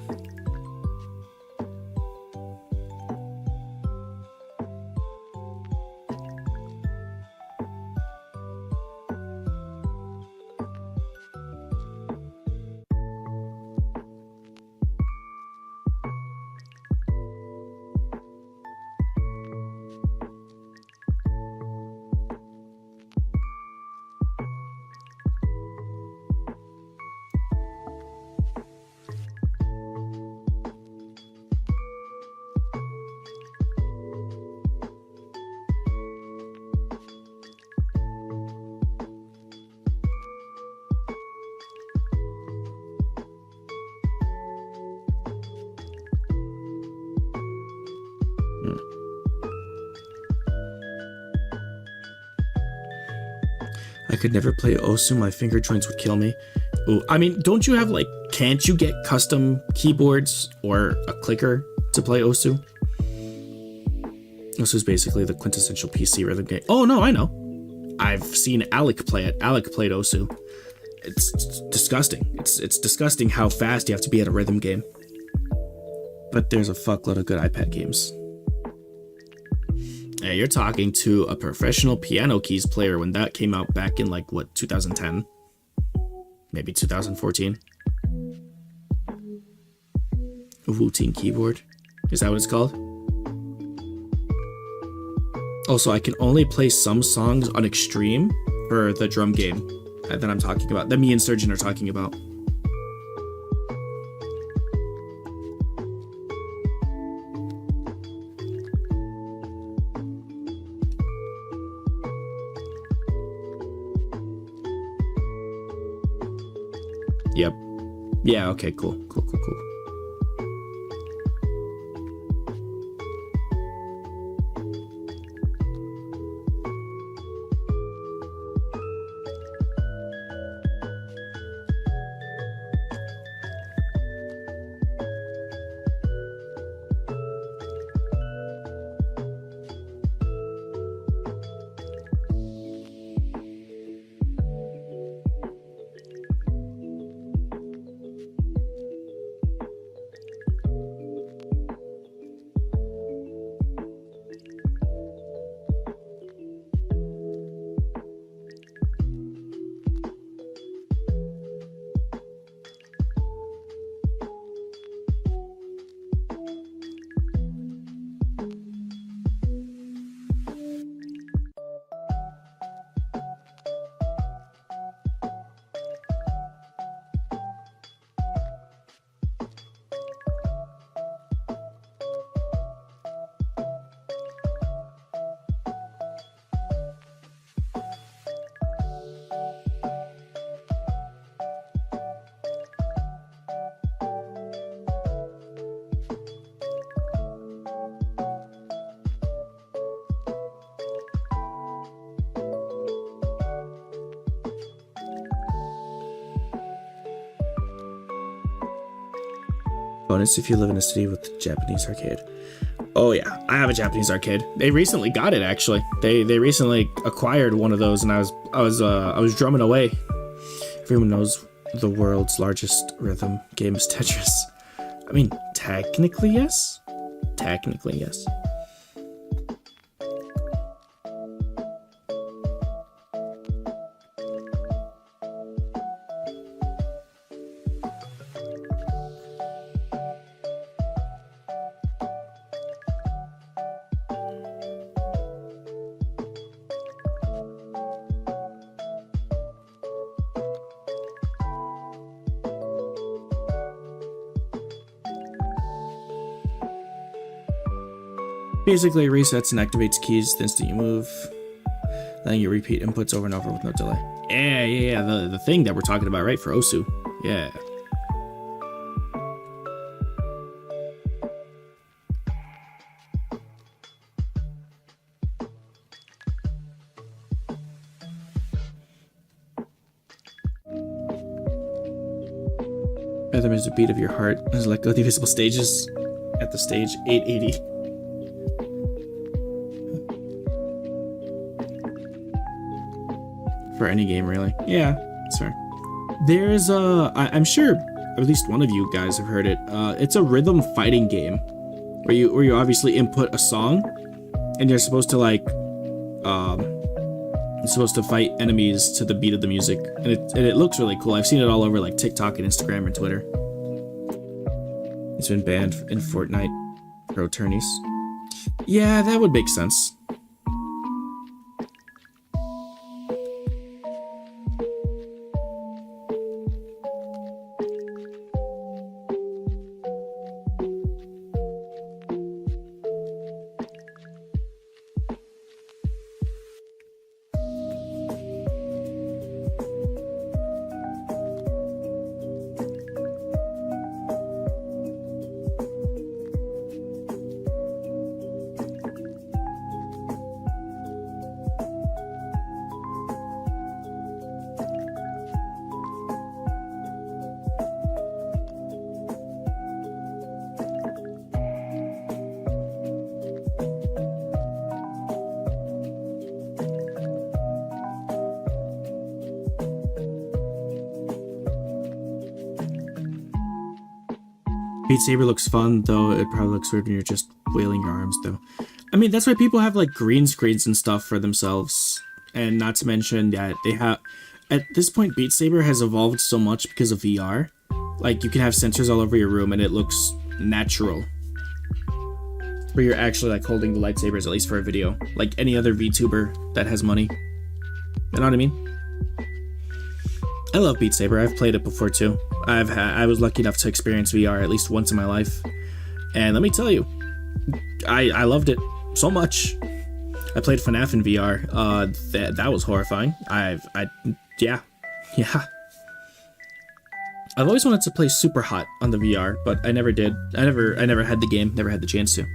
I could never play Osu, my finger joints would kill me. Ooh, I mean, don't you have like, can't you get custom keyboards or a clicker to play Osu? Osu is basically the quintessential PC rhythm game. Oh no, I know. I've seen Alec play it. Alec played Osu. It's disgusting. It's disgusting how fast you have to be at a rhythm game. But there's a fuckload of good iPad games. Hey, you're talking to a professional piano keys player when that came out back in like, what, 2010? Maybe 2014? A Wu-Ting keyboard? Is that what it's called? Also, I can only play some songs on Extreme for the drum game that I'm talking about, that me and Surgeon are talking about. Yep. Yeah, okay, cool. Bonus if you live in a city with a Japanese arcade. Oh yeah, I have a Japanese arcade. They recently got it actually. They recently acquired one of those, and I was drumming away. Everyone knows the world's largest rhythm game is Tetris. I mean, technically yes. Technically yes. Basically resets and activates keys the instant you move. Then you repeat inputs over and over with no delay. Yeah, the thing that we're talking about, right? For Osu. Yeah. Rhythm is the beat of your heart. There's like the visible stages at the stage 880. For any game, really. Yeah, that's fair. There's I'm sure at least one of you guys have heard it. It's a rhythm fighting game where you obviously input a song, and you're supposed to like you're supposed to fight enemies to the beat of the music, and it looks really cool. I've seen it all over like TikTok and Instagram and Twitter. It's been banned in Fortnite Pro tourneys. Yeah, that would make sense. Beat Saber looks fun, though it probably looks weird when you're just wailing your arms, though. I mean, that's why people have, like, green screens and stuff for themselves. And not to mention that they have... At this point, Beat Saber has evolved so much because of VR. Like, you can have sensors all over your room, and it looks natural. Where you're actually, like, holding the lightsabers, at least for a video. Like any other VTuber that has money. You know what I mean? I love Beat Saber. I've played it before, too. I was lucky enough to experience VR at least once in my life, and let me tell you, I loved it so much. I played FNAF in VR. That was horrifying. Yeah. I've always wanted to play Super Hot on the VR, but I never did. I never had the game. Never had the chance to.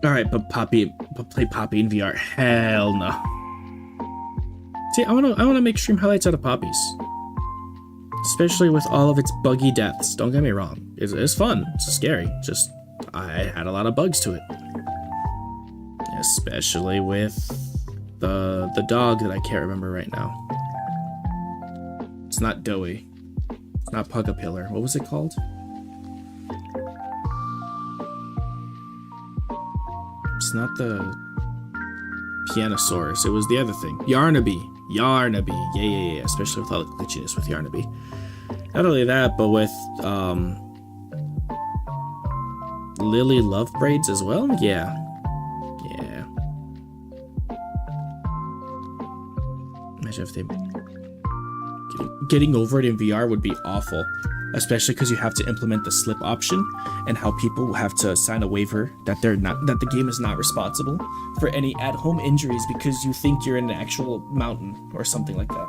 Alright, but play Poppy in VR. Hell no. See, I wanna make stream highlights out of Poppies. Especially with all of its buggy deaths. Don't get me wrong. It's fun. It's scary. Just, I had a lot of bugs to it. Especially with the dog that I can't remember right now. It's not Doughy. It's not Pugapillar. What was it called? it's not the Pianosaurus. It was the other thing. Yarnaby. Yarnaby. Yeah. Especially with all the glitchiness with Yarnaby. Not only that, but with Lily Love Braids as well? Yeah. Imagine if they... Getting over it in VR would be awful. Especially because you have to implement the slip option and how people have to sign a waiver that the game is not responsible for any at-home injuries because you think you're in an actual mountain or something like that.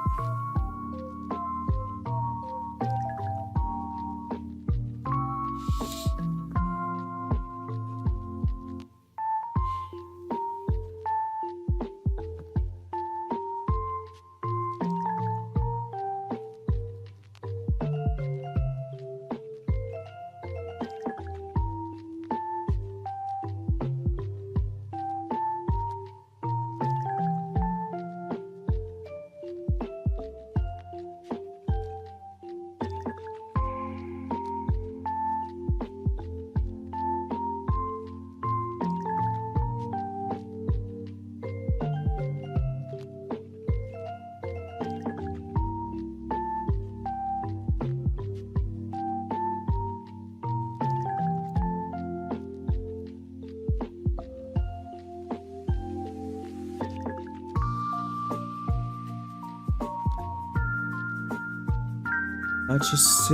Just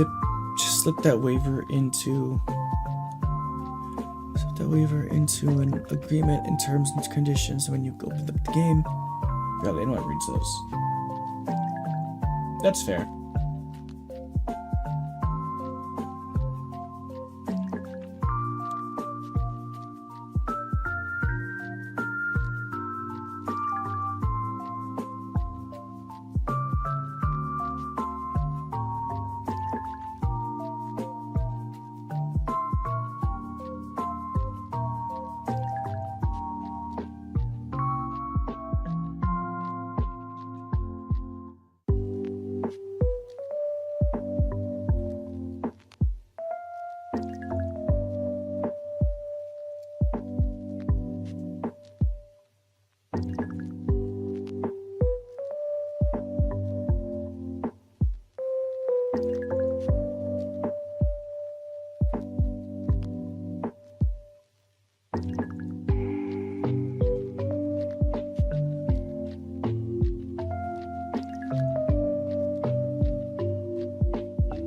slip that waiver into an agreement in terms and conditions when you open up the game. Yeah, they know I read those. That's fair.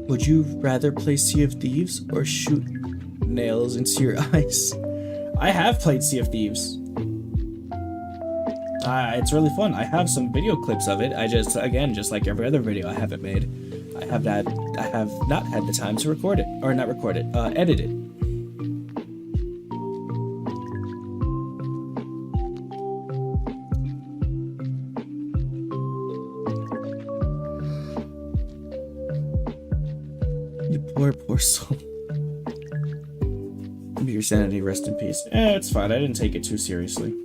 Would you rather play Sea of Thieves or shoot nails into your eyes? I have played Sea of Thieves. It's really fun. I have some video clips of it. Just like every other video I haven't made, I have not had the time to record it, or not record it, edit it. Poor soul. May your sanity rest in peace. It's fine. I didn't take it too seriously.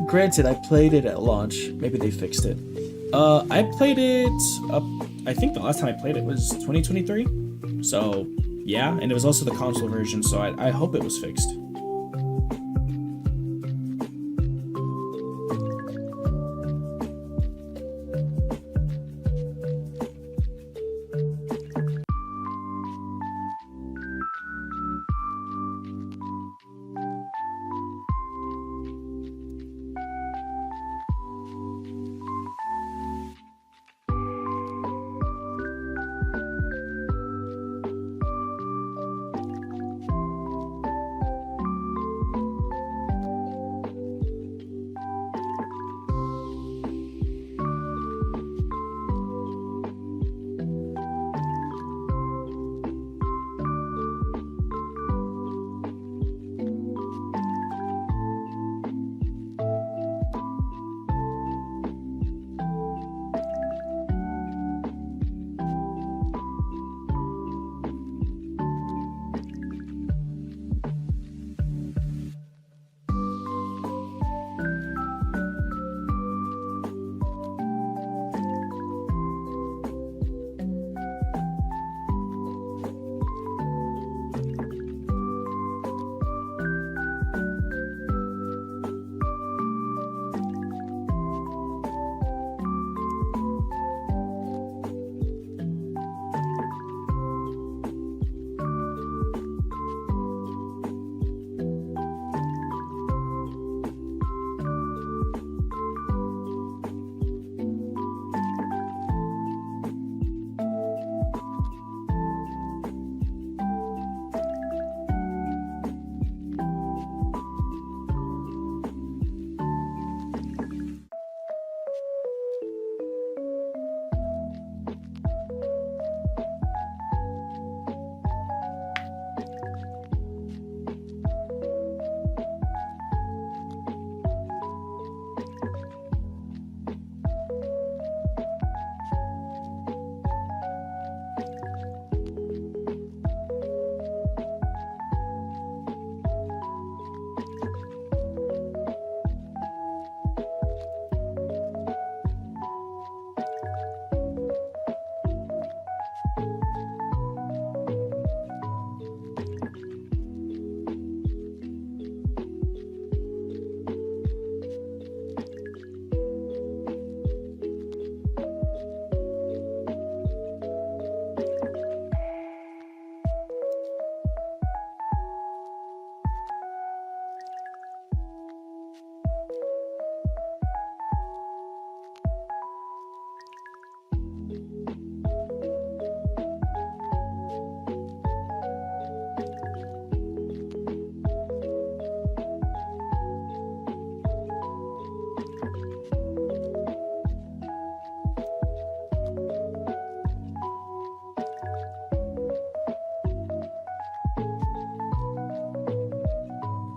Granted, I played it at launch. Maybe they fixed it. I played it I think the last time I played it was 2023. So, yeah, and it was also the console version, so I hope it was fixed.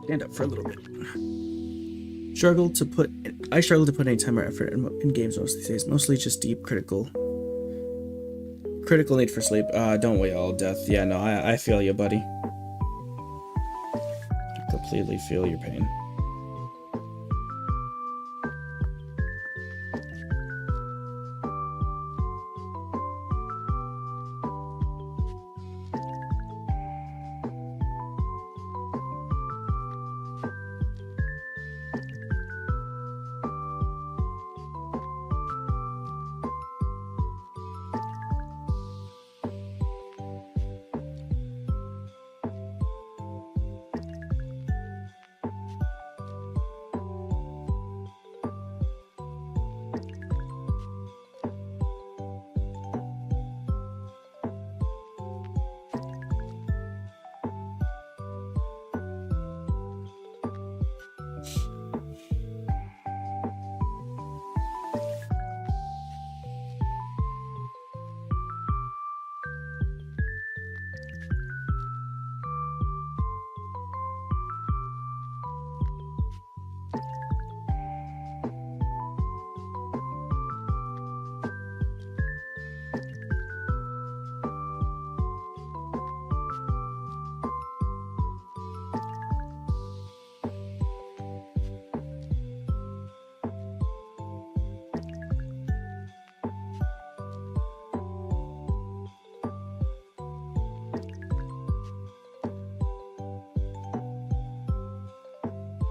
stand up for a little bit. I struggle to put any time or effort in games most these days. Mostly just deep critical need for sleep. Don't we all, Death? Yeah, no, I feel you, buddy. I completely feel your pain.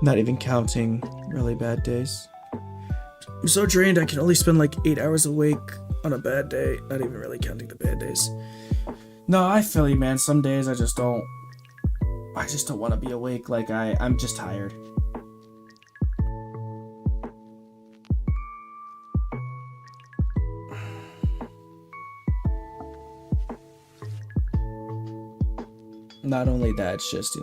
Not even counting really bad days. I'm so drained I can only spend like 8 hours awake on a bad day, not even really counting the bad days. No, I feel you, man. Some days I just don't want to be awake. Like I'm just tired. Not only that, it's just,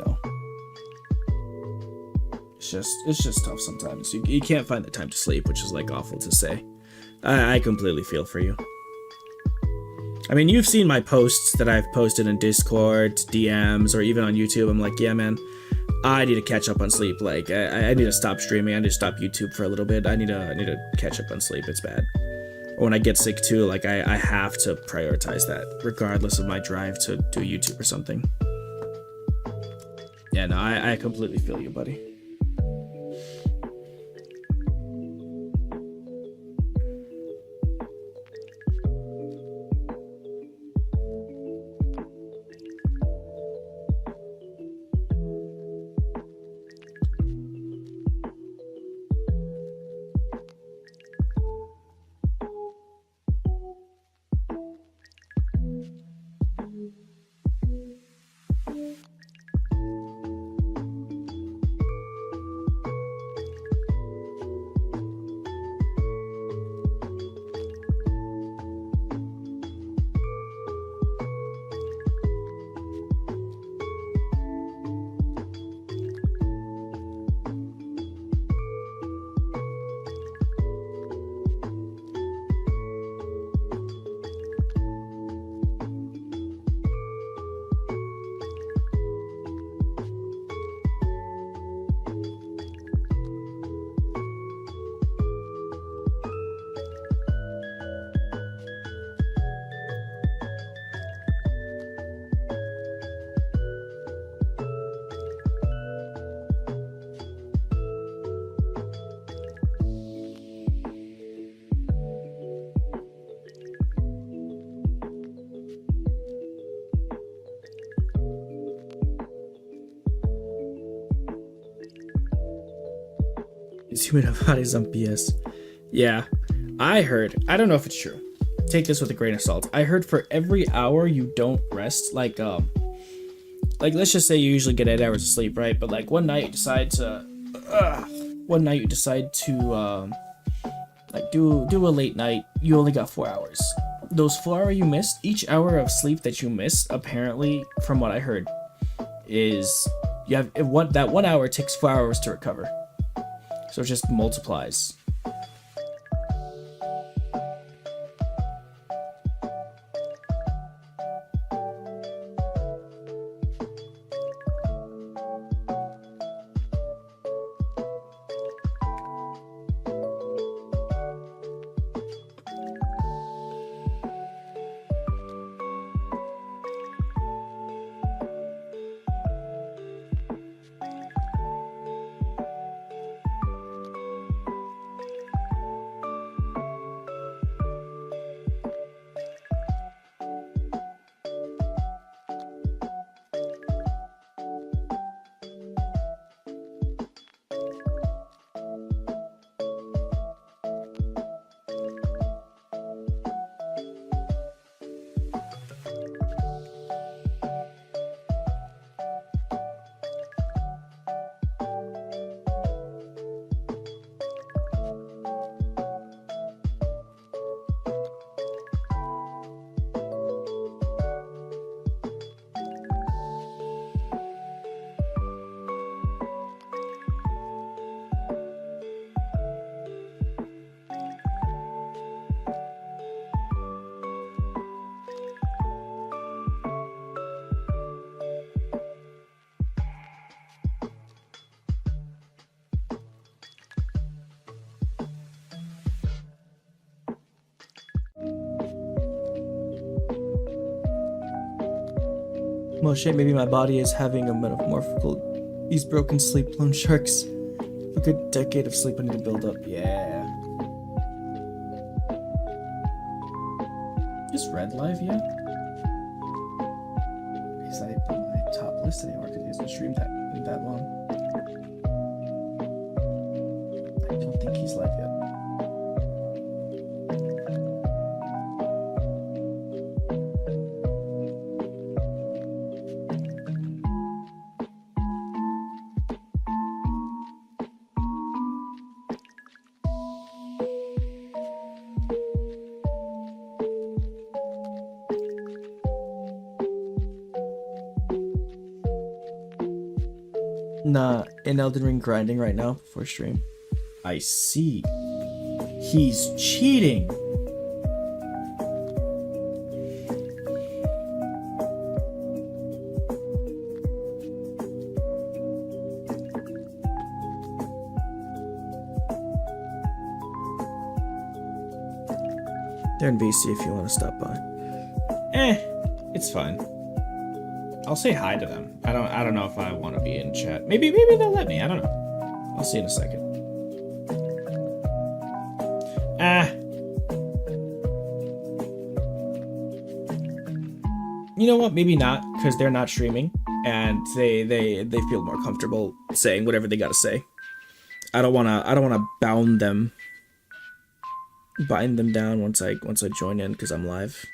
it's just tough sometimes. You can't find the time to sleep, which is like awful to say. I completely feel for you. I mean, you've seen my posts that I've posted in Discord, DMs, or even on YouTube. I'm like, yeah, man, I need to catch up on sleep. Like, I need to stop streaming. I need to stop YouTube for a little bit. I need to catch up on sleep. It's bad. Or when I get sick too, like I have to prioritize that, regardless of my drive to do YouTube or something. Yeah, no, I completely feel you, buddy. Human bodies on BS. Yeah, I heard. I don't know if it's true. Take this with a grain of salt. I heard for every hour you don't rest, like let's just say you usually get 8 hours of sleep, right? But like one night you decide to like do a late night. You only got 4 hours. Those 4 hours you missed, each hour of sleep that you missed, apparently, from what I heard, is that 1 hour takes 4 hours to recover. So it just multiplies. Well, shit, maybe my body is having a metamorphical. These broken sleep loan sharks. A good decade of sleep I need to build up. Yeah. Is Red live yet? Because I put my top list anymore because he hasn't streamed that long. I don't think he's live yet. Nah, in Elden Ring grinding right now before stream. I see. He's cheating. They're in BC if you want to stop by. It's fine. I'll say hi to them. I don't know if I want to be in chat. Maybe they'll let me. I don't know. I'll see in a second. You know what? Maybe not, because they're not streaming, and they feel more comfortable saying whatever they gotta say. I don't wanna bind them down once I join in because I'm live.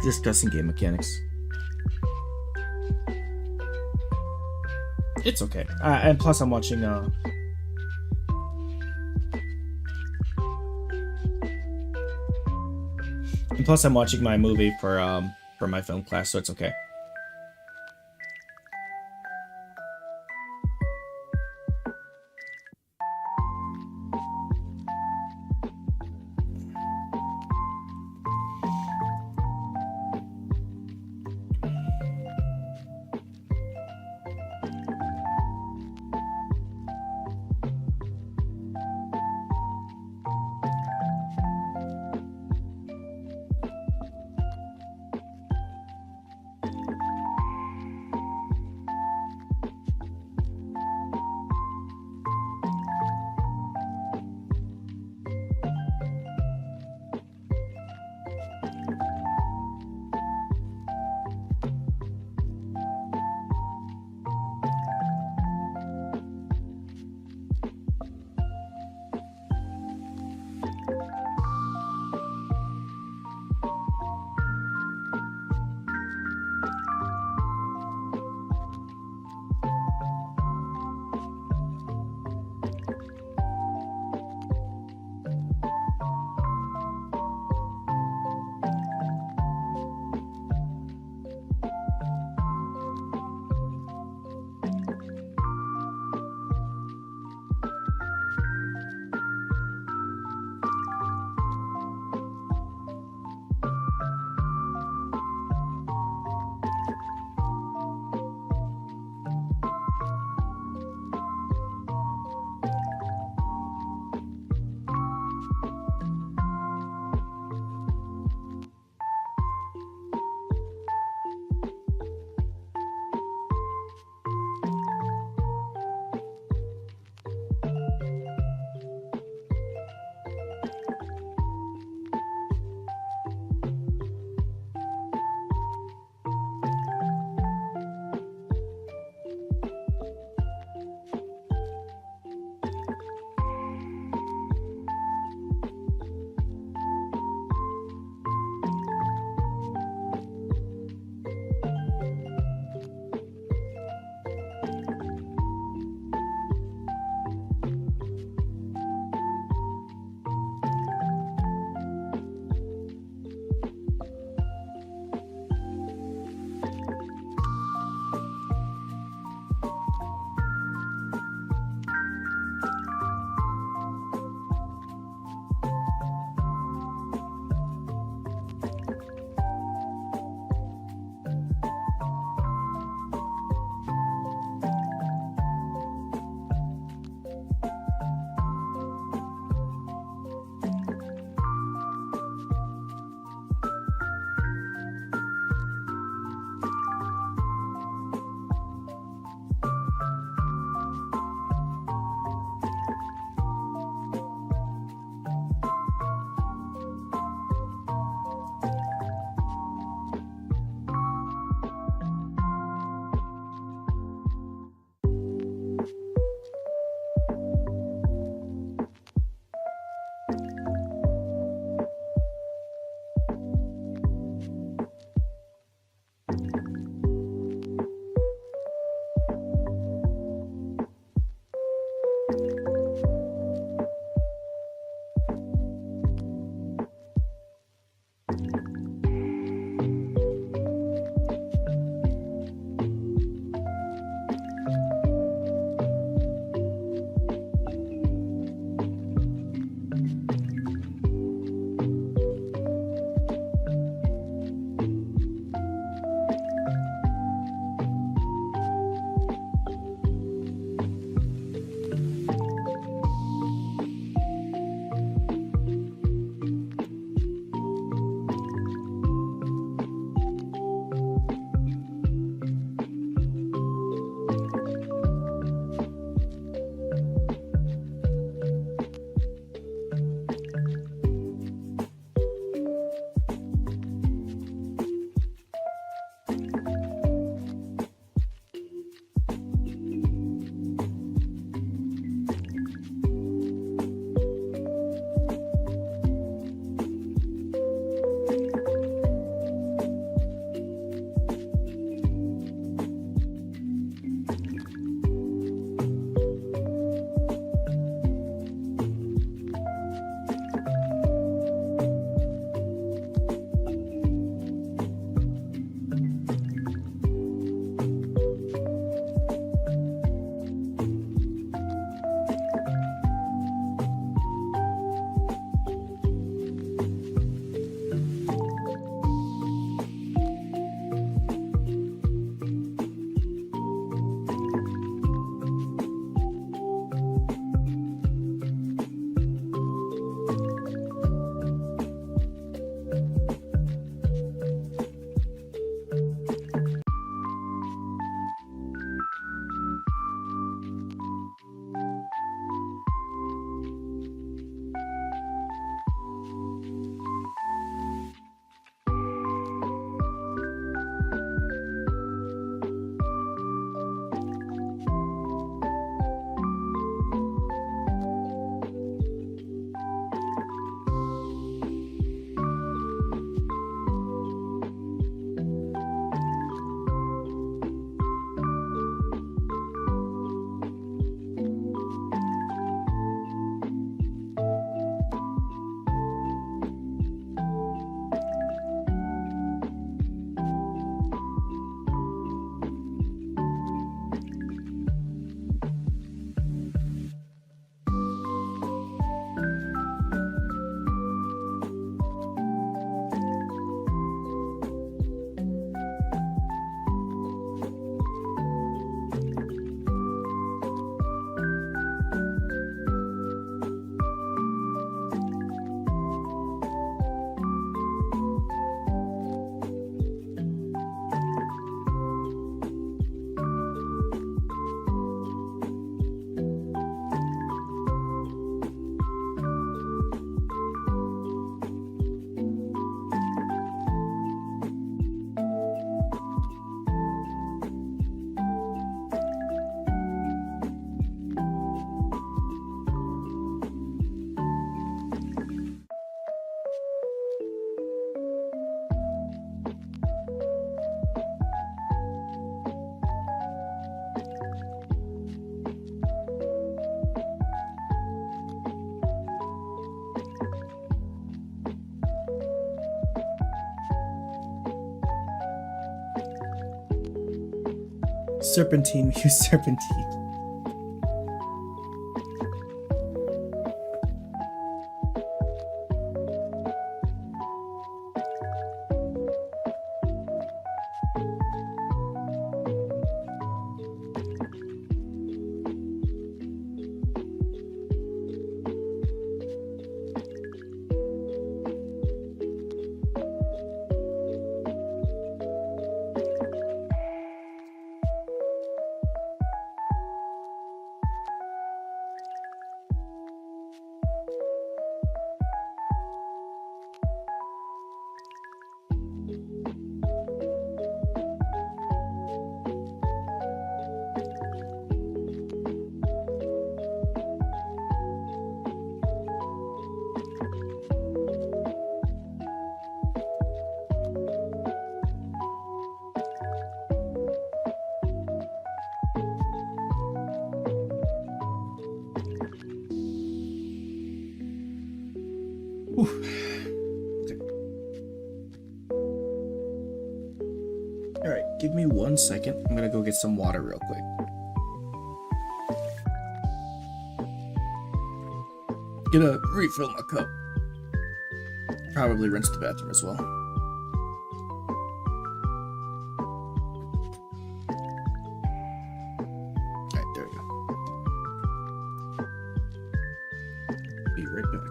Discussing game mechanics. It's okay. And plus I'm watching and plus I'm watching my movie for my film class, so it's okay. Serpentine, use serpentine. Alright, give me 1 second. I'm gonna go get some water real quick. Gonna refill my cup. Probably rinse the bathroom as well. Alright, there we go. Be right back.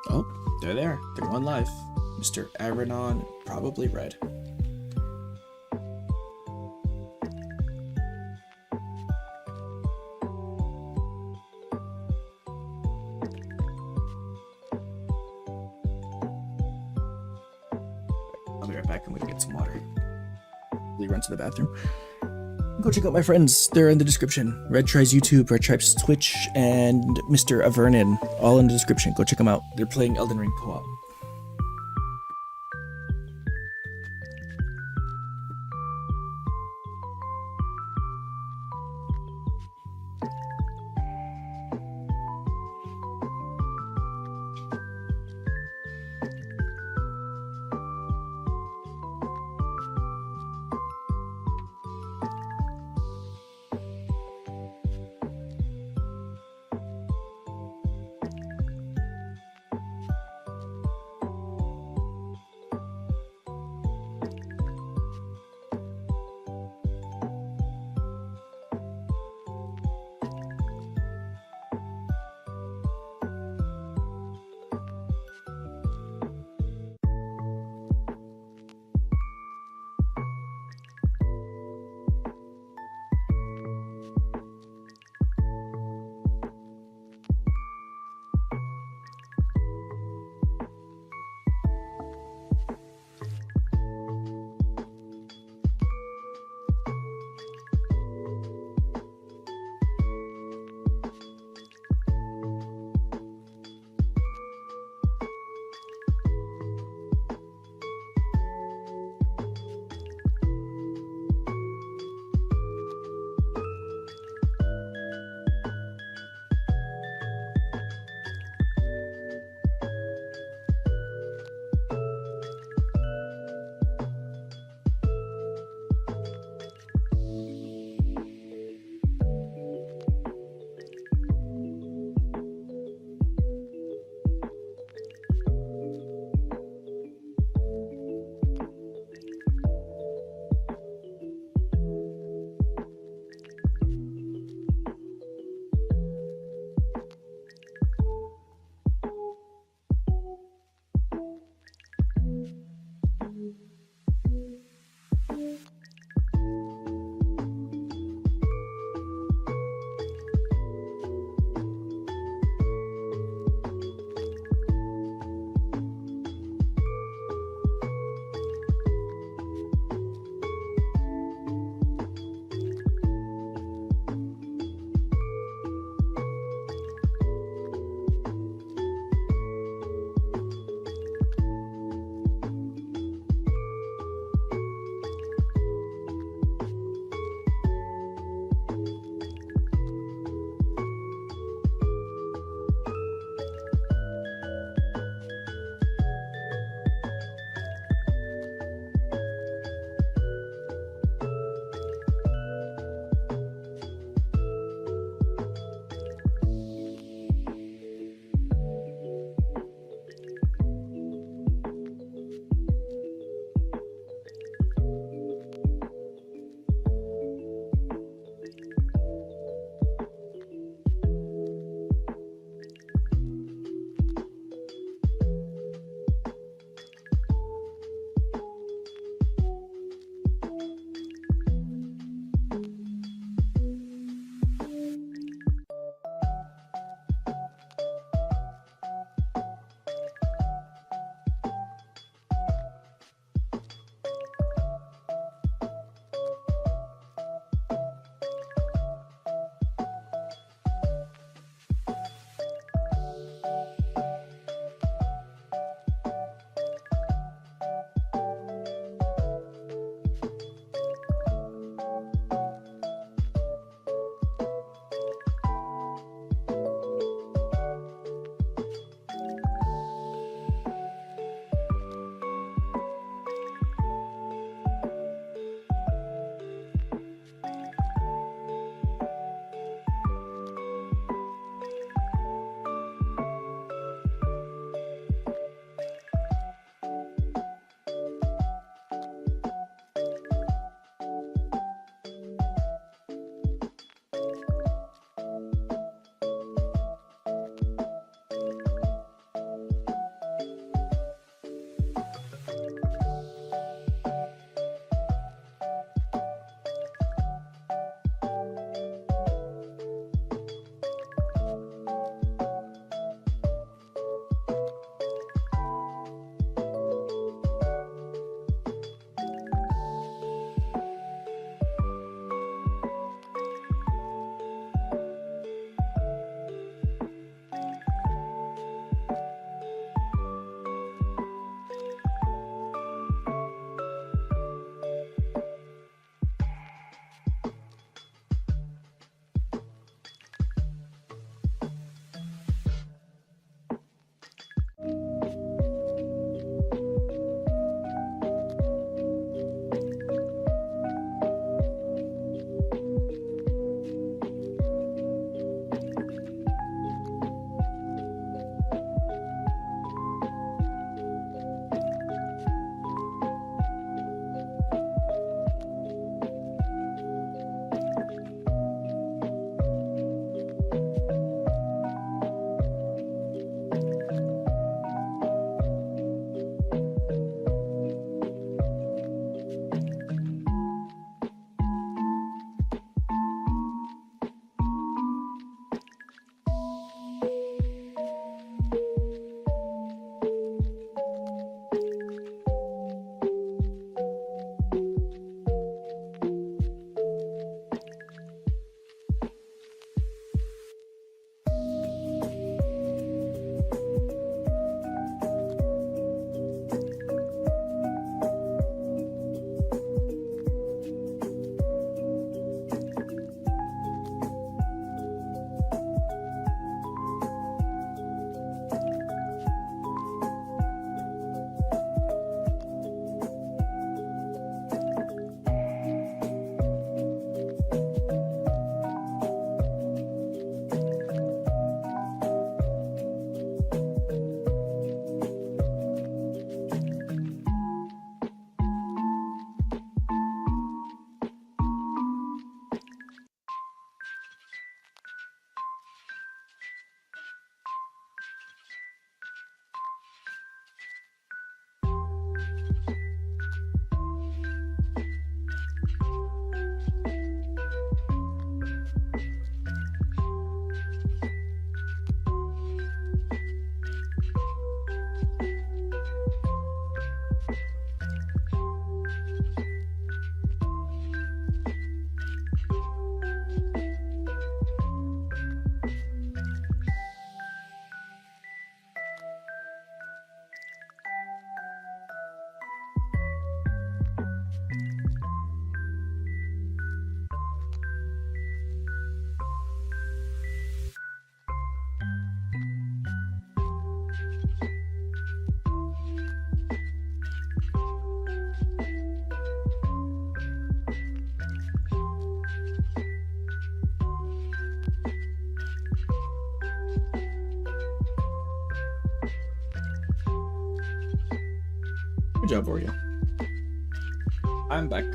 Oh, they're there. They're going live. Mr. Avernon, probably red. I'll be right back. I'm gonna get some water. Really run to the bathroom. Go check out my friends. They're in the description. Red Tries YouTube, Red Tries Twitch, and Mr. Avernon. All in the description. Go check them out. They're playing Elden Ring co-op. Good job, Oreo. I'm back.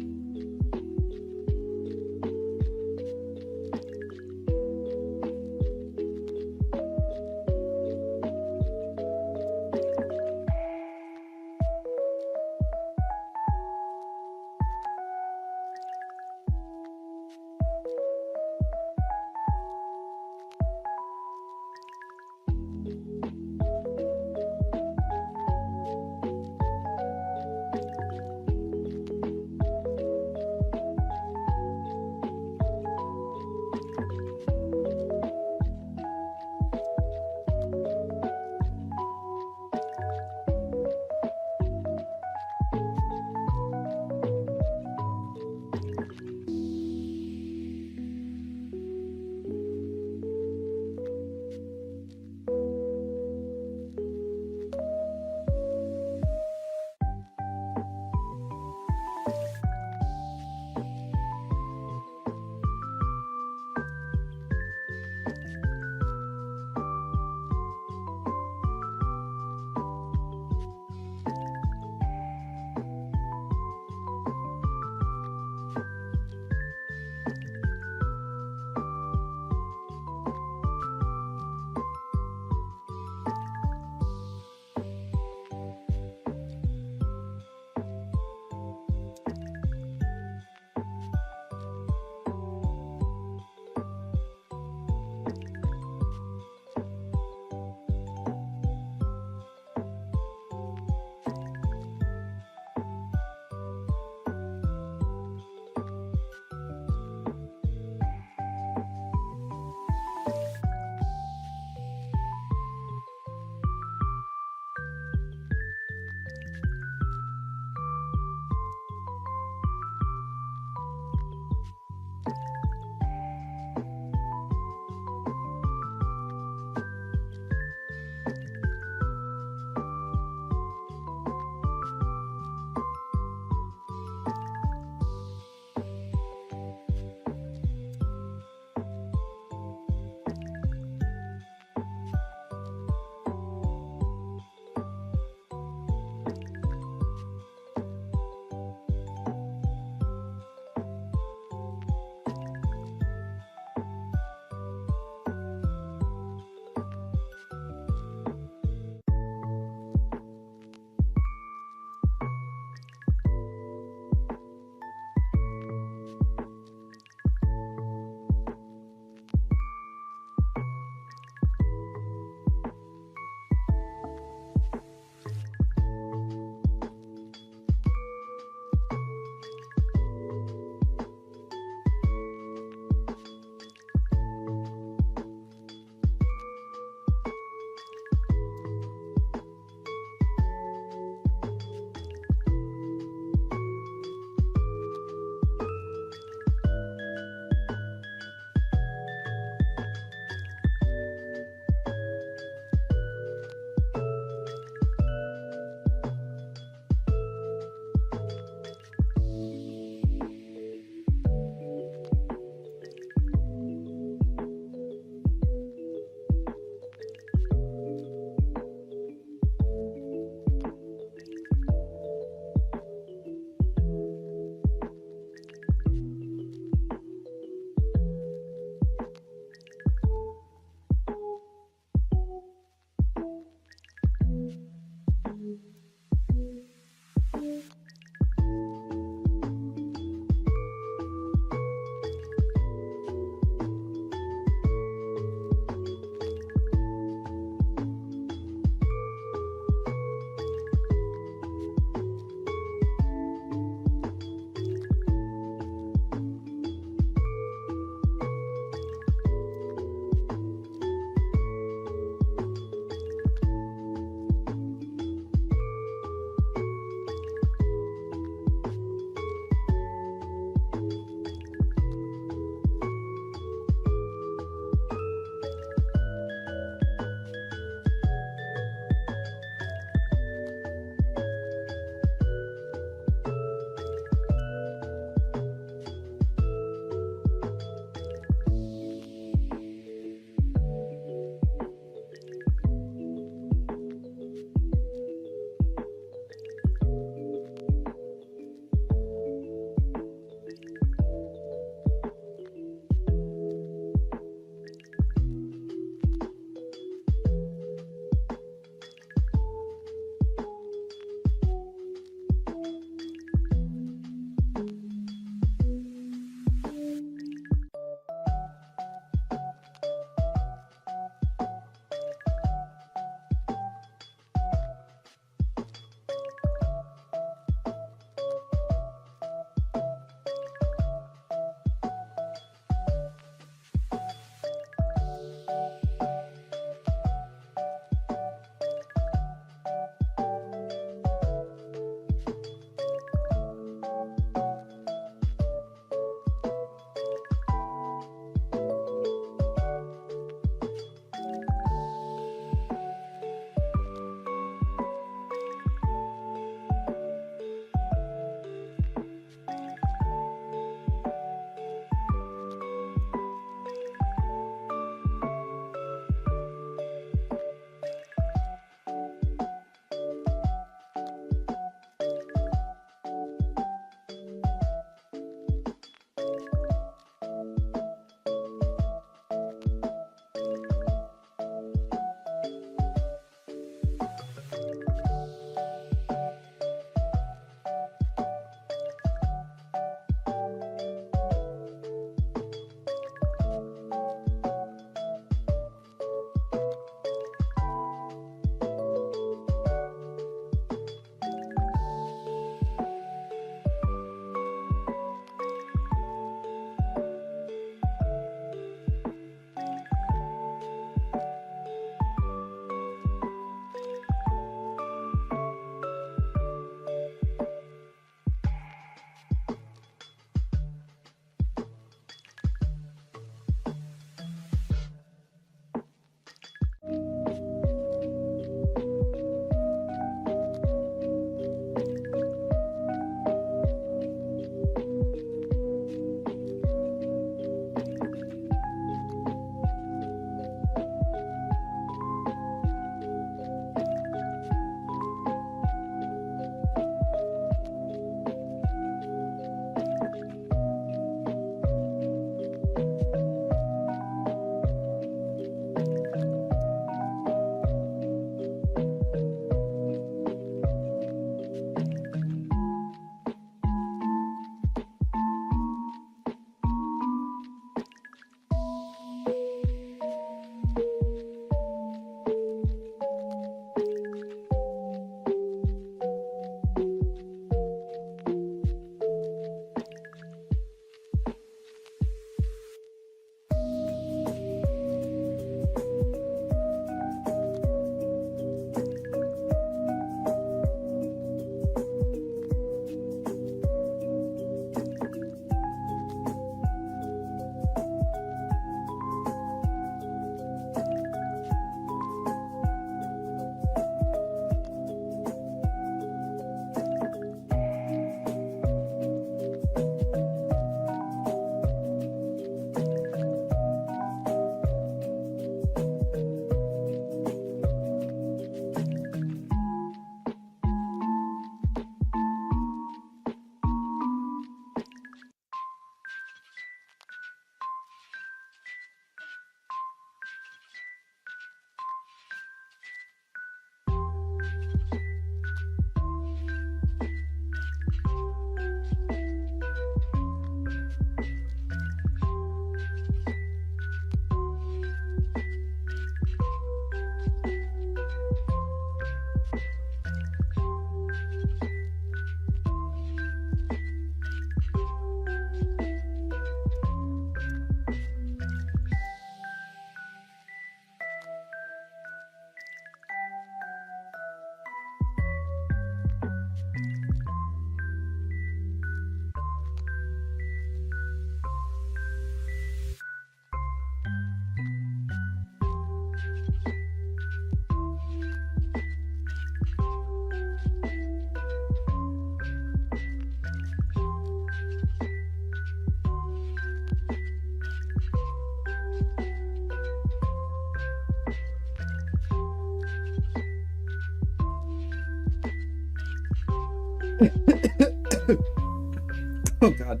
Oh God.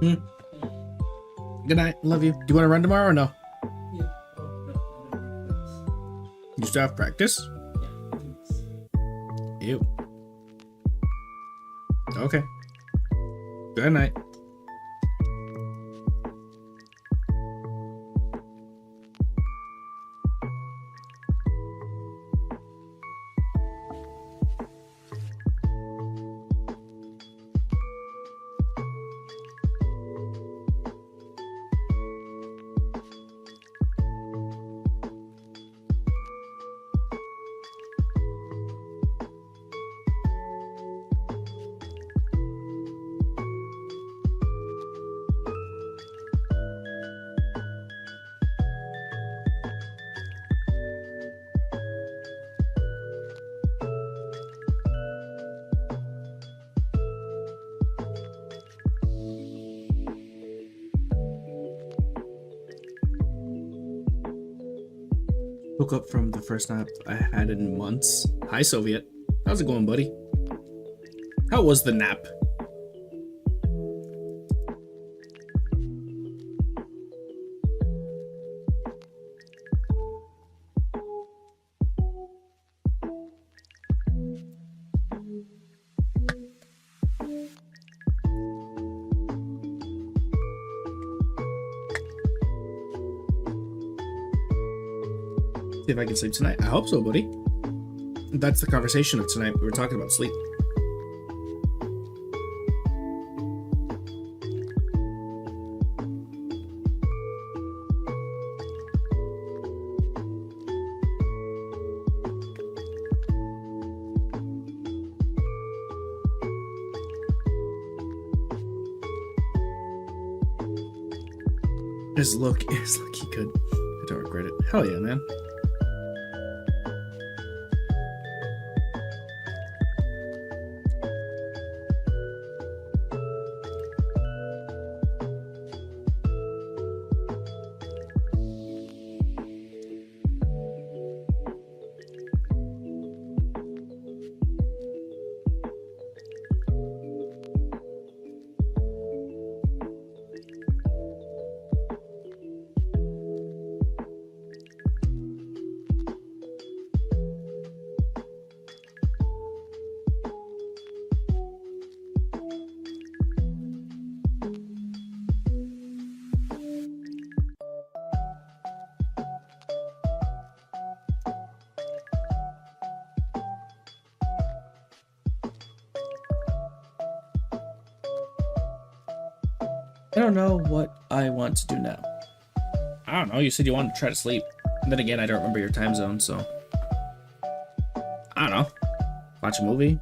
Hmm. Good night. Love you. Do you want to run tomorrow or no? Yeah. Oh, no. You still have practice? Yeah. Ew. Okay. Good night. Woke up from the first nap I had in months. Hi, Soviet. How's it going, buddy? How was the nap? See if I can sleep tonight. I hope so, buddy. That's the conversation of tonight. We were talking about sleep. His look is like he could. I don't regret it. Hell yeah, man. I don't know what I want to do now. I don't know. You said you wanted to try to sleep. And then again, I don't remember your time zone, so. I don't know. Watch a movie.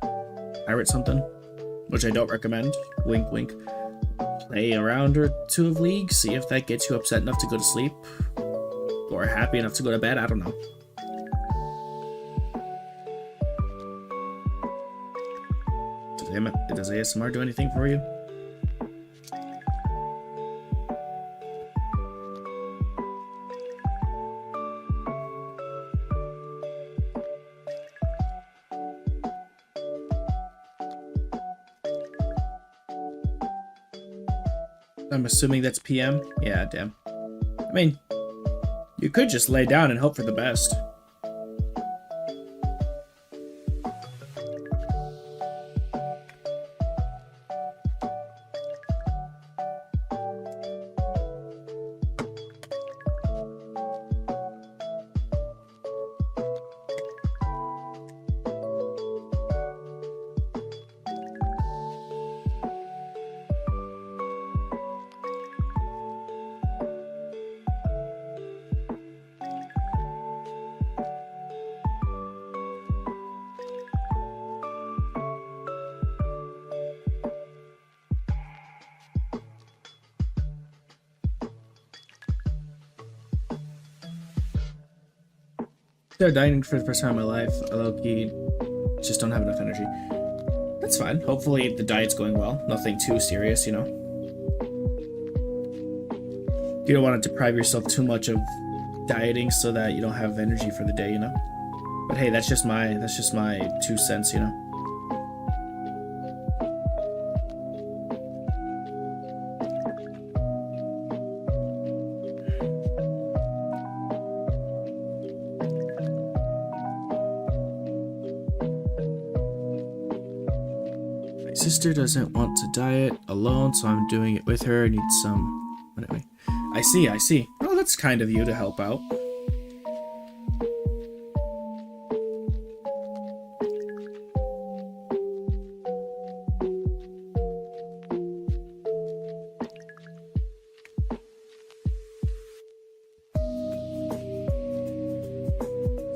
Pirate something. Which I don't recommend. Wink, wink. Play a round or two of League. See if that gets you upset enough to go to sleep. Or happy enough to go to bed. I don't know. Does ASMR do anything for you? I'm assuming that's PM? Yeah, damn. I mean, you could just lay down and hope for the best. Started dieting for the first time in my life. I low-key just don't have enough energy. That's fine. Hopefully the diet's going well. Nothing too serious, you know. You don't want to deprive yourself too much of dieting so that you don't have energy for the day, you know. But hey, that's just my 2 cents, you know. My sister doesn't want to diet alone, so I'm doing it with her. I need some... Anyway. I see. Oh, that's kind of you to help out.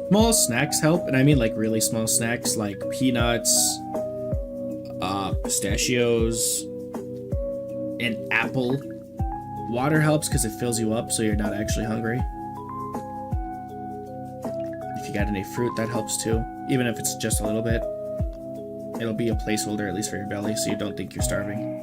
Small snacks help, and I mean like really small snacks, like peanuts, pistachios, an apple. Water helps because it fills you up so you're not actually hungry. If you got any fruit, that helps too. Even if it's just a little bit. It'll be a placeholder, at least for your belly, so you don't think you're starving.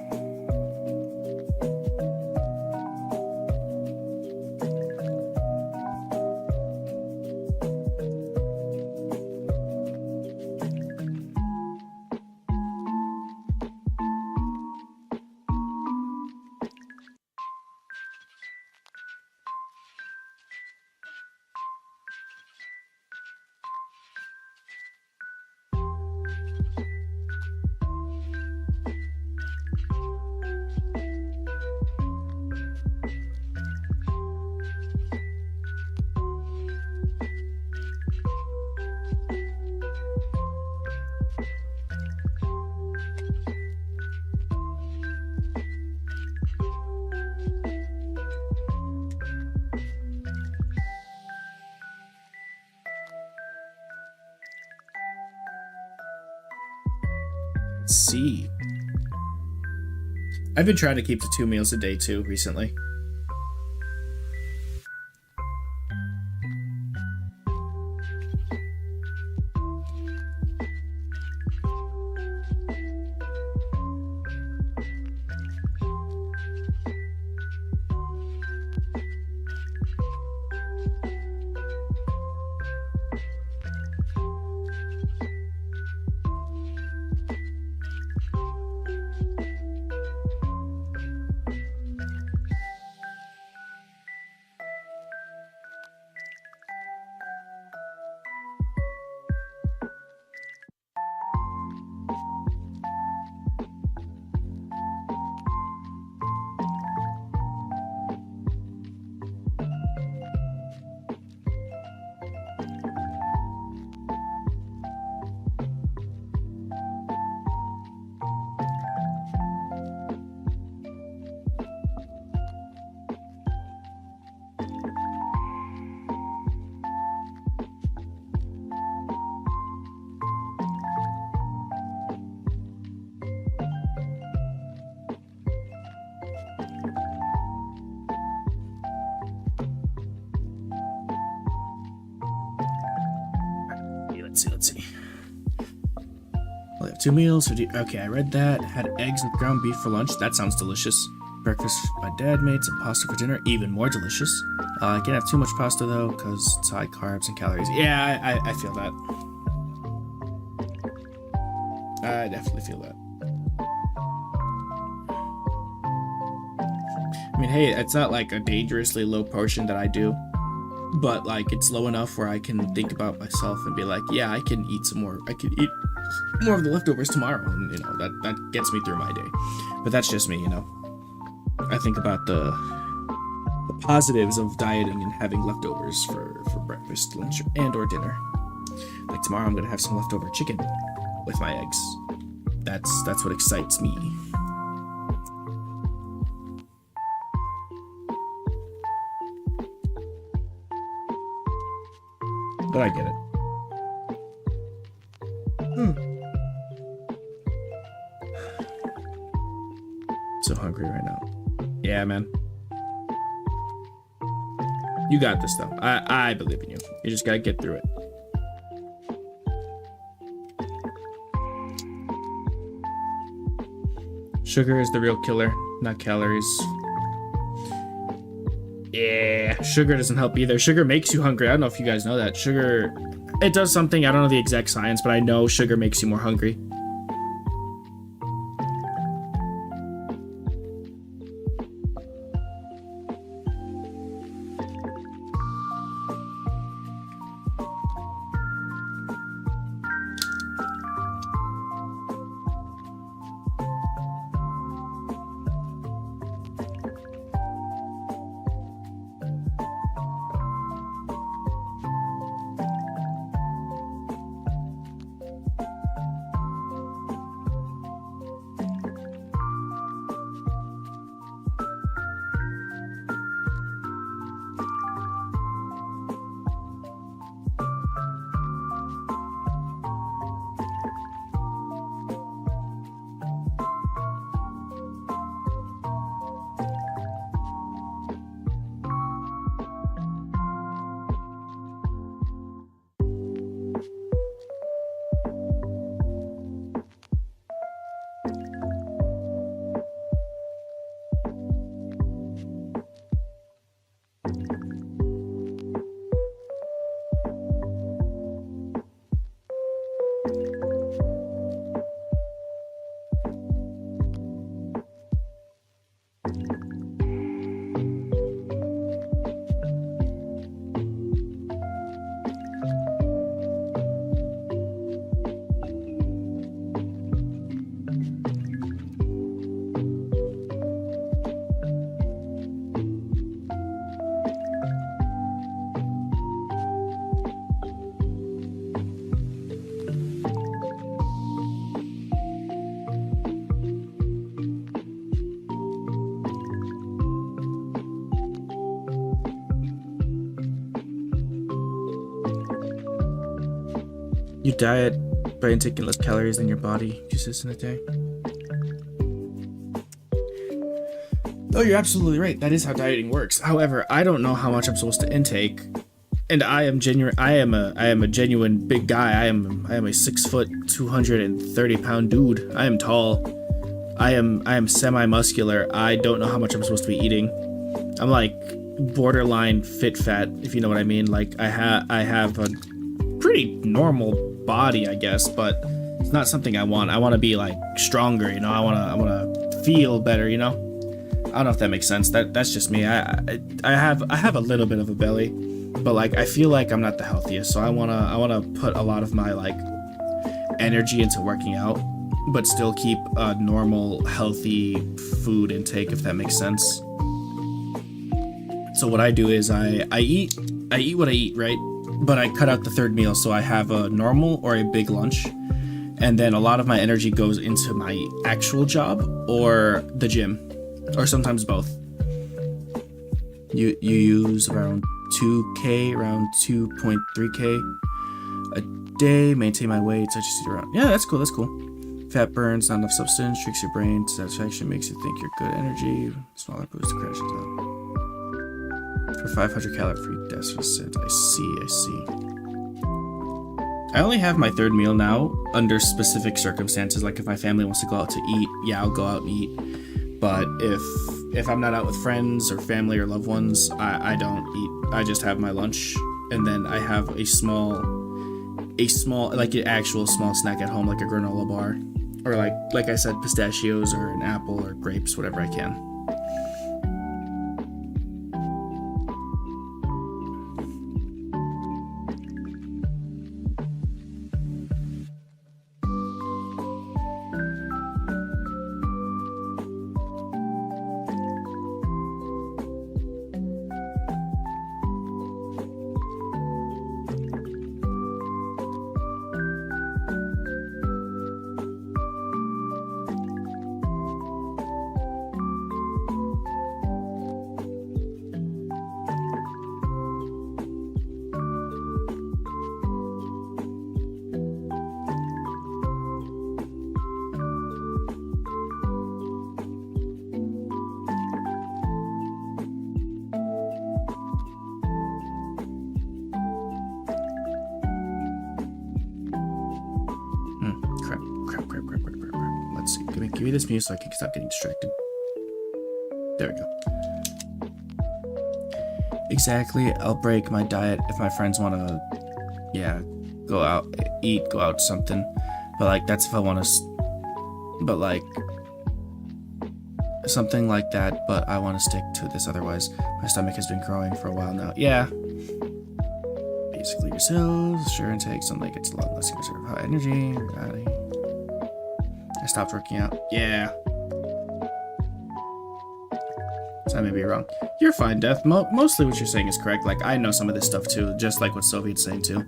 Let's see. I've been trying to keep to 2 meals a day too recently. Let's see. Well, I have 2 meals. Okay, I read that. Had eggs and ground beef for lunch. That sounds delicious. Breakfast, my dad made some pasta for dinner. Even more delicious. I can't have too much pasta, though, because it's high carbs and calories. Yeah, I feel that. I definitely feel that. I mean, hey, it's not like a dangerously low portion that I do. But, like, it's low enough where I can think about myself and be like, yeah, I can eat some more. I can eat more of the leftovers tomorrow. And, you know, that gets me through my day. But that's just me, you know. I think about the positives of dieting and having leftovers for breakfast, lunch, and or dinner. Like, tomorrow I'm going to have some leftover chicken with my eggs. That's what excites me. But I get it. So hungry right now. Yeah, man. You got this, though. I believe in you. You just gotta get through it. Sugar is the real killer, not calories. Yeah, sugar doesn't help either. Sugar makes you hungry. I don't know if you guys know that. Sugar, it does something. I don't know the exact science, but I know sugar makes you more hungry. You diet by intaking less calories than your body uses in a day. Oh, you're absolutely right. That is how dieting works. However, I don't know how much I'm supposed to intake, and I am genuine. I am a genuine big guy. I am a 6 foot, 230 pound dude. I am tall. I am semi-muscular. I don't know how much I'm supposed to be eating. I'm like borderline fit fat, if you know what I mean. Like I have a pretty normal body, I guess, but it's not something I want. I want to be like stronger, you know. I want to feel better, you know. I don't know if that makes sense. That's just me. I have a little bit of a belly, but like I feel like I'm not the healthiest. So I wanna put a lot of my like energy into working out, but still keep a normal, healthy food intake, if that makes sense. So what I do is I eat what I eat, right? But I cut out the third meal, so I have a normal or a big lunch, and then a lot of my energy goes into my actual job or the gym. Or sometimes both. You use around 2K, around 2.3K a day. Maintain my weight. So I just eat around. Yeah, that's cool. That's cool. Fat burns, not enough substance. Tricks your brain. Satisfaction makes you think you're good energy. Smaller boost crashes out. For 500 calorie free deficit. I see. I only have my third meal now under specific circumstances. Like if my family wants to go out to eat, yeah, I'll go out and eat. But if I'm not out with friends or family or loved ones, I don't eat. I just have my lunch, and then I have a small, like an actual small snack at home, like a granola bar, or like I said, pistachios or an apple or grapes, whatever I can. Crap. Let's see. Give me this music so I can stop getting distracted. There we go. Exactly. I'll break my diet if my friends want to, go out, eat, go out something. But like that's if I want to. But like something like that. But I want to stick to this. Otherwise, my stomach has been growing for a while now. Yeah. Basically yourselves, sure intake, something that gets a lot less conserve high energy. I stopped working out. Yeah. So I may be wrong. You're fine, Death. Mostly what you're saying is correct. Like, I know some of this stuff too, just like what Soviet's saying too.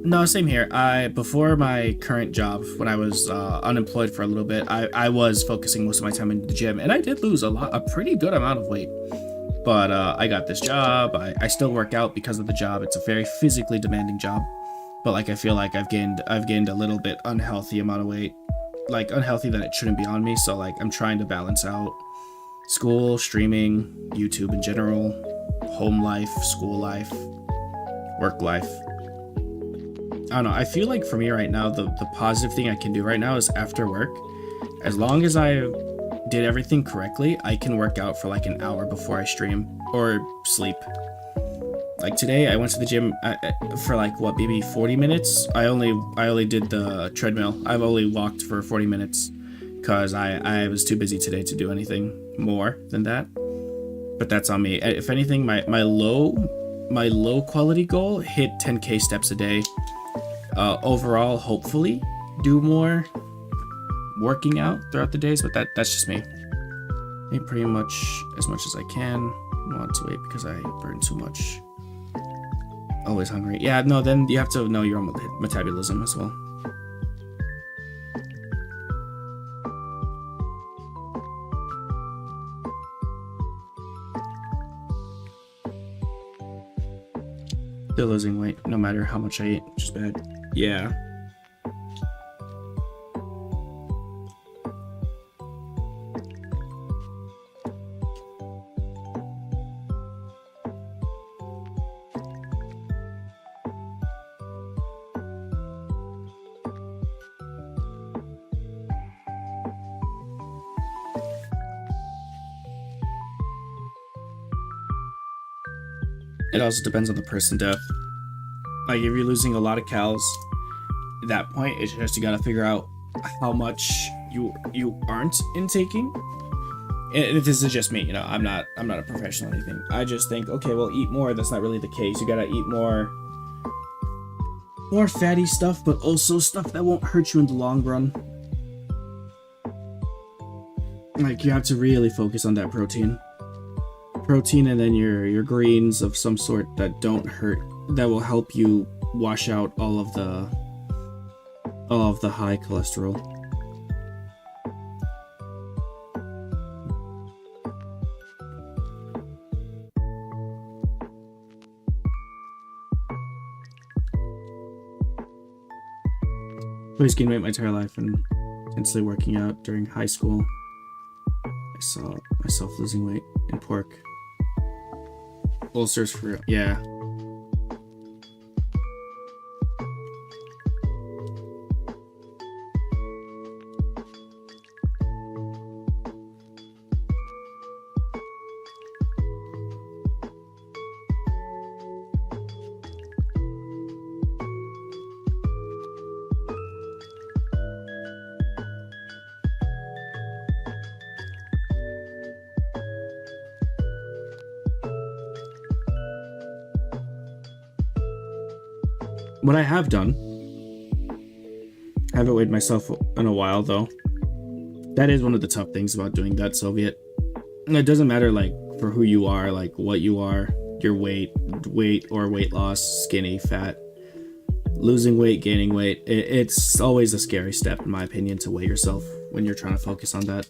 No, same here. Before my current job, when I was unemployed for a little bit, I was focusing most of my time in the gym, and I did lose a pretty good amount of weight. But I got this job. I still work out because of the job. It's a very physically demanding job. But like I feel like I've gained a little bit unhealthy amount of weight. Like unhealthy that it shouldn't be on me. So like I'm trying to balance out school, streaming, YouTube in general, home life, school life, work life. I don't know. I feel like for me right now, the positive thing I can do right now is after work, as long as I did everything correctly, I can work out for like an hour before I stream or sleep. Like today, I went to the gym for like maybe 40 minutes. I only did the treadmill. I've only walked for 40 minutes because I was too busy today to do anything more than that. But that's on me. If anything, my low quality goal hit 10K steps a day. Overall, hopefully, do more working out throughout the days, but that's just me. I eat pretty much as I can. Want to wait because I burn too much. Always hungry. Yeah, no, then you have to know your own metabolism as well. Still losing weight, no matter how much I eat, which is bad. Yeah. It also depends on the person too. Like if you're losing a lot of calories, at that point it's just you gotta figure out how much you aren't intaking. And this is just me, you know. I'm not a professional or anything. I just think, okay, well, eat more. That's not really the case. You gotta eat more fatty stuff, but also stuff that won't hurt you in the long run. Like you have to really focus on that protein, and then your greens of some sort that don't hurt, that will help you wash out all of the high cholesterol. I always gained weight my entire life and intensely working out during high school. I saw myself losing weight in pork. Ulcers for real. Yeah. What I have done, I haven't weighed myself in a while though. That is one of the tough things about doing that, Soviet. And it doesn't matter like for who you are, like what you are, your weight or weight loss, skinny, fat, losing weight, gaining weight. It's always a scary step, in my opinion, to weigh yourself when you're trying to focus on that.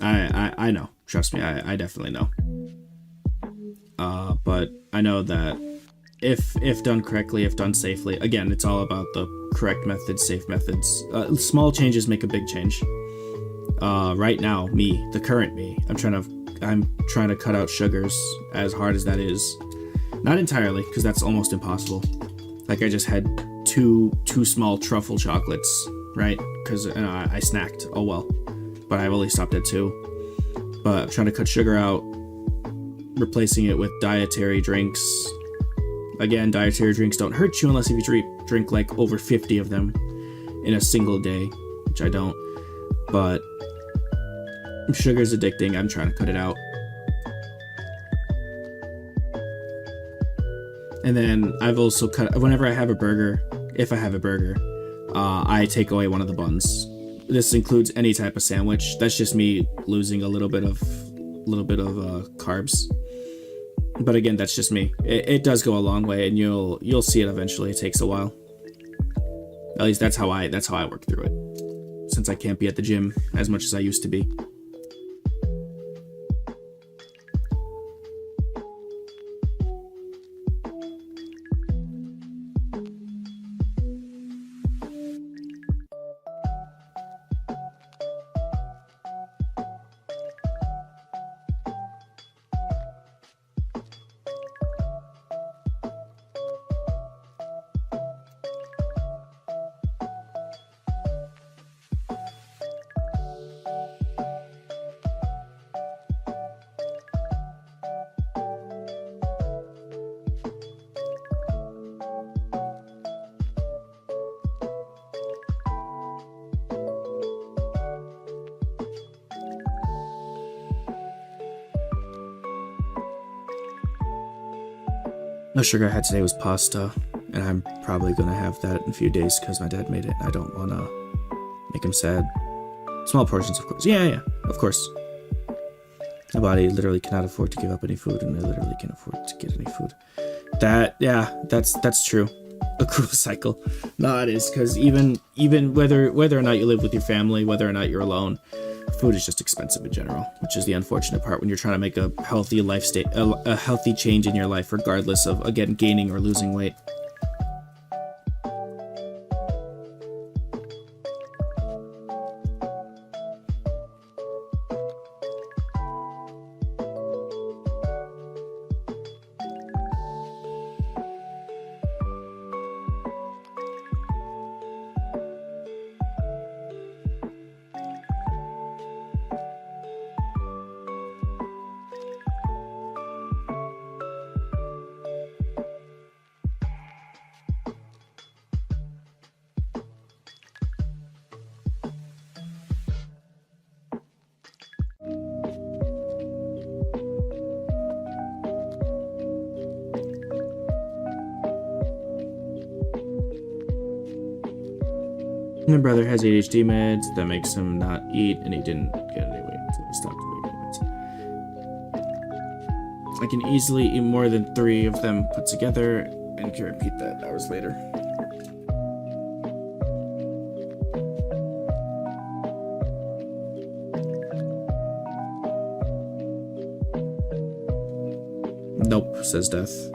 I know. Trust me, I definitely know. But I know that if done correctly, if done safely, again, it's all about the correct methods, safe methods. Small changes make a big change. Right now, the current me, I'm trying to cut out sugars as hard as that is. Not entirely, because that's almost impossible. Like I just had two small truffle chocolates, right? Because I snacked. Oh well, but I've only stopped at 2. But I'm trying to cut sugar out, replacing it with dietary drinks. Again, dietary drinks don't hurt you unless if you drink like over 50 of them in a single day, which I don't. But sugar's addicting. I'm trying to cut it out. And then I've also cut, whenever I have a burger, if I have a burger, I take away one of the buns. This includes any type of sandwich. That's just me losing a little bit of carbs. But again, that's just me. It does go a long way, and you'll see it eventually. It takes a while. At least that's how I work through it. Since I can't be at the gym as much as I used to be. No sugar I had today was pasta, and I'm probably gonna have that in a few days because my dad made it. I don't wanna make him sad. Small portions, of course. Yeah, of course. My body literally cannot afford to give up any food, and I literally can't afford to get any food. That's true. A cruel cycle. No, it is, because even whether or not you live with your family, whether or not you're alone, food is just expensive in general, which is the unfortunate part when you're trying to make a healthy a healthy change in your life, regardless of, again, gaining or losing weight. My brother has ADHD meds that makes him not eat, and he didn't get any weight until he stopped taking meds. I can easily eat more than 3 of them put together, and can repeat that hours later. Nope, says Death.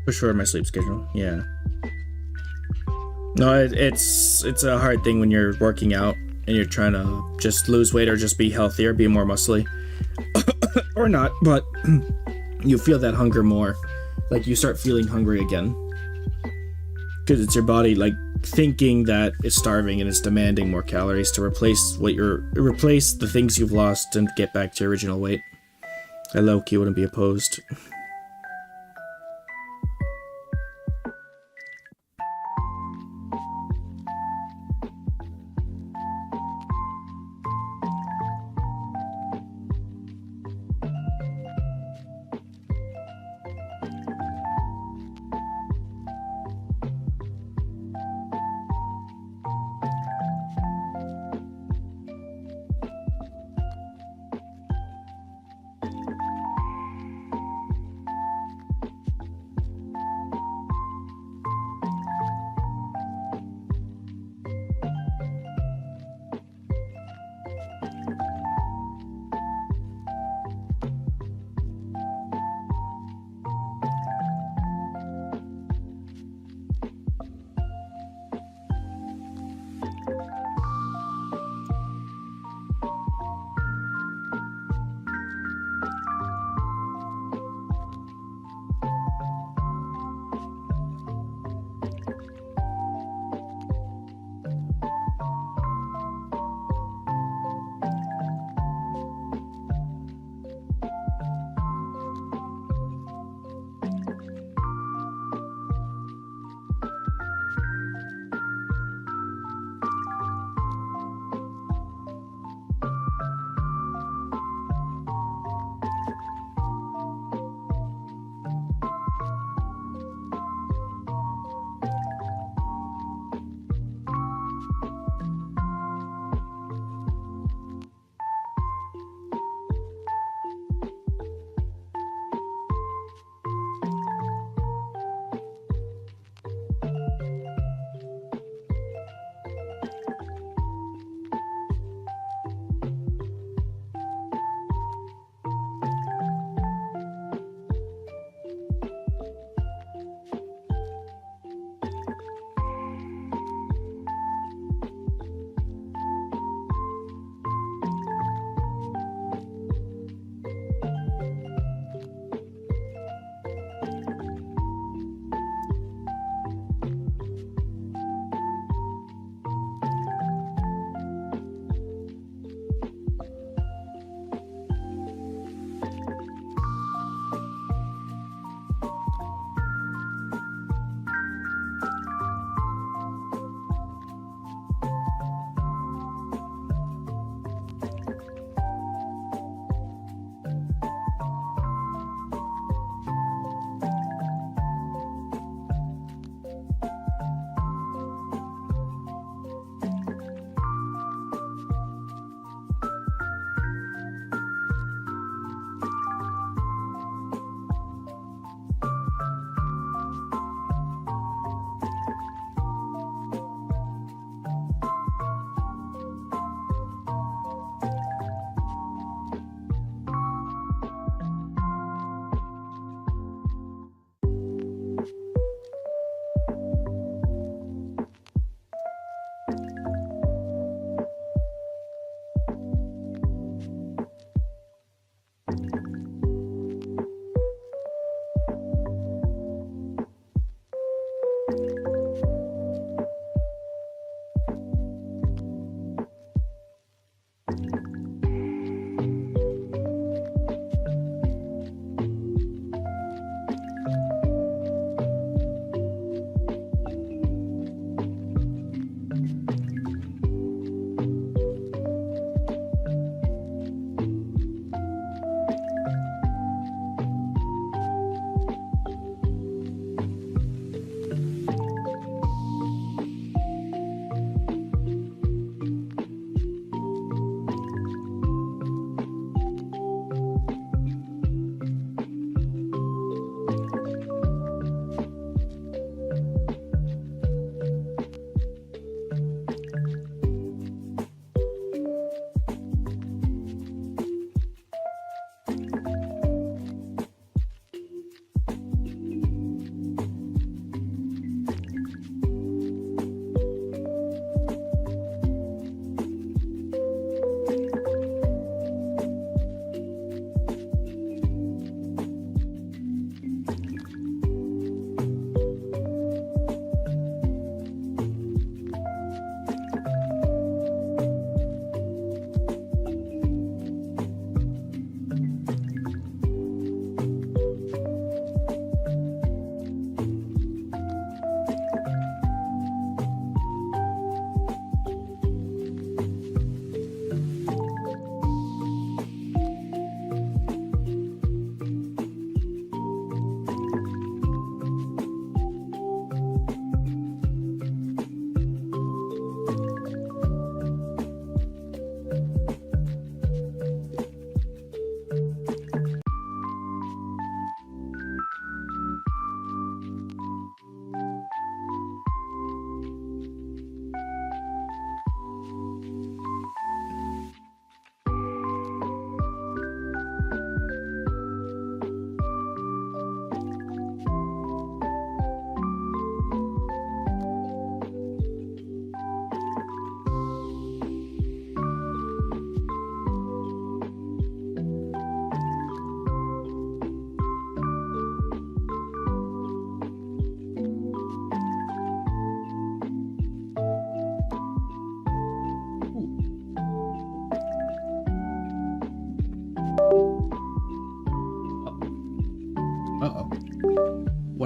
For sure, my sleep schedule. Yeah. No, it's a hard thing when you're working out and you're trying to just lose weight or just be healthier, be more muscly, or not. But you feel that hunger more. Like you start feeling hungry again because it's your body like thinking that it's starving and it's demanding more calories to replace the things you've lost and get back to your original weight. I low-key wouldn't be opposed.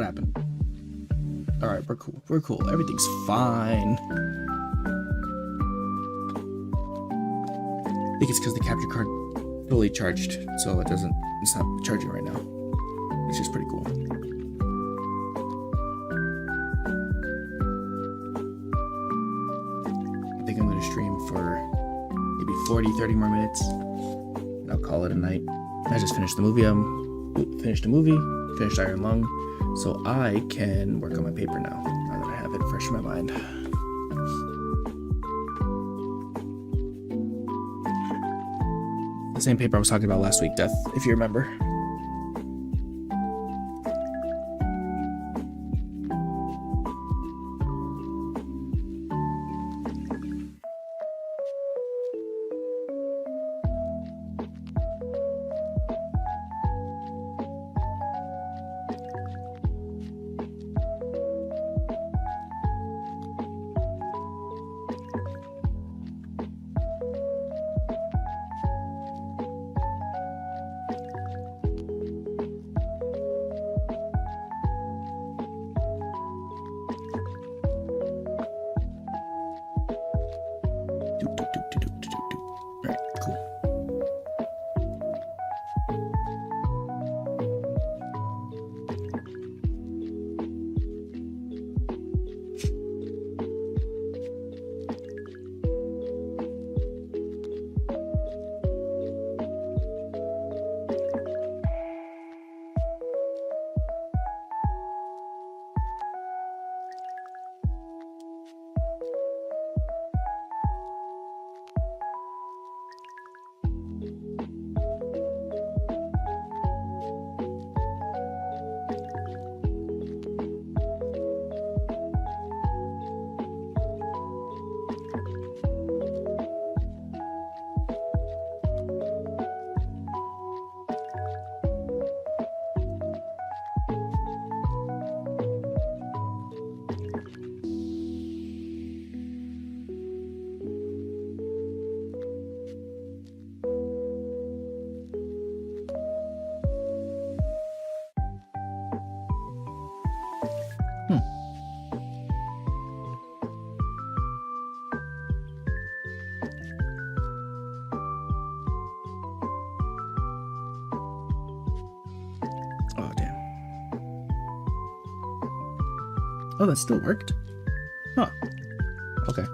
happened? Alright, we're cool. We're cool. Everything's fine. I think it's because the capture card fully charged, so it's not charging right now. Which is pretty cool. I think I'm gonna stream for maybe 40-30 more minutes. And I'll call it a night. I just finished the movie. Finished Iron Lung, so I can work on my paper now that I have it fresh in my mind. The same paper I was talking about last week, Death, if you remember. Alright, cool. Oh, damn. Oh, that still worked? Huh. Okay.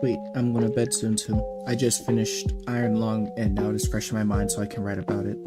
Sweet, I'm going to bed soon too. I just finished Iron Lung and now it is fresh in my mind so I can write about it.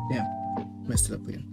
Damn, messed it up again.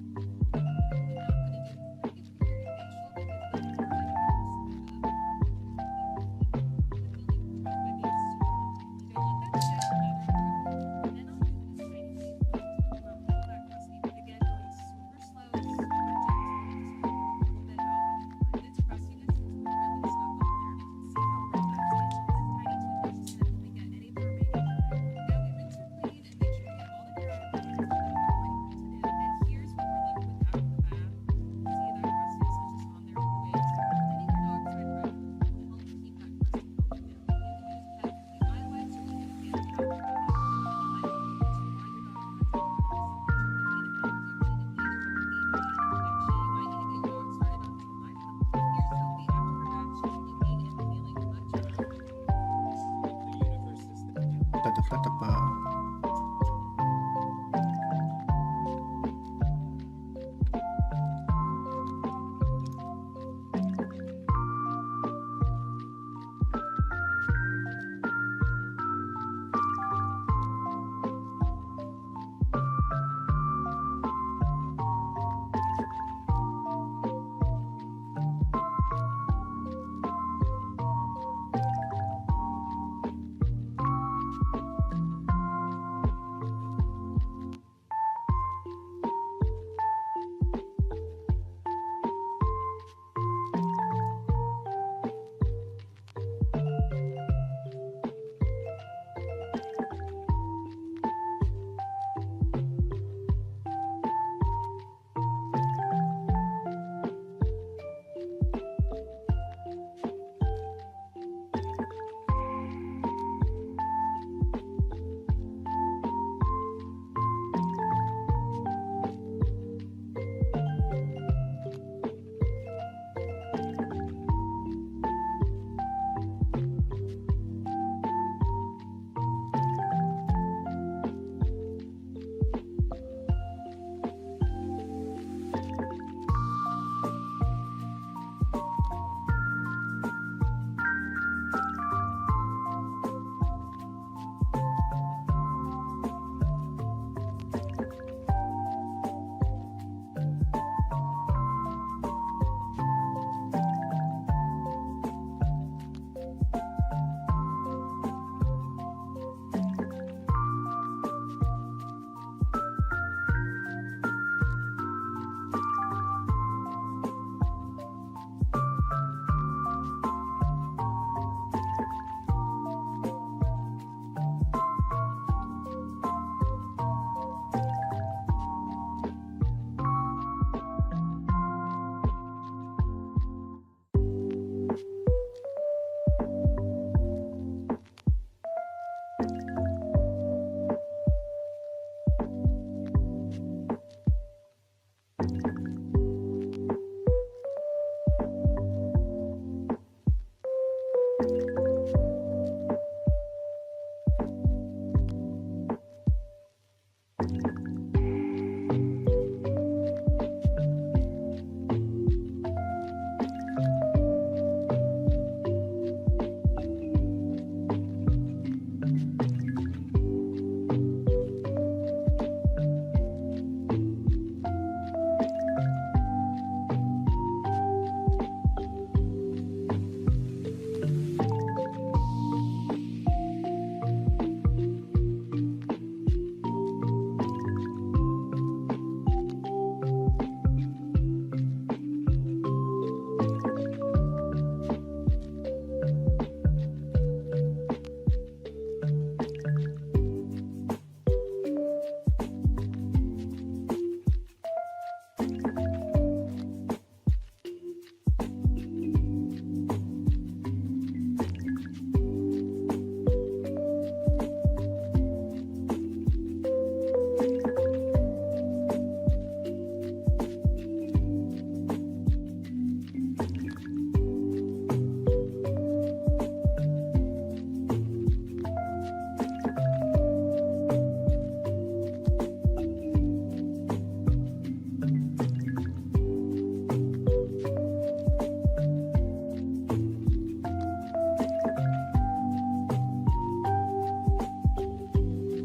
Da-da-da-da-ba.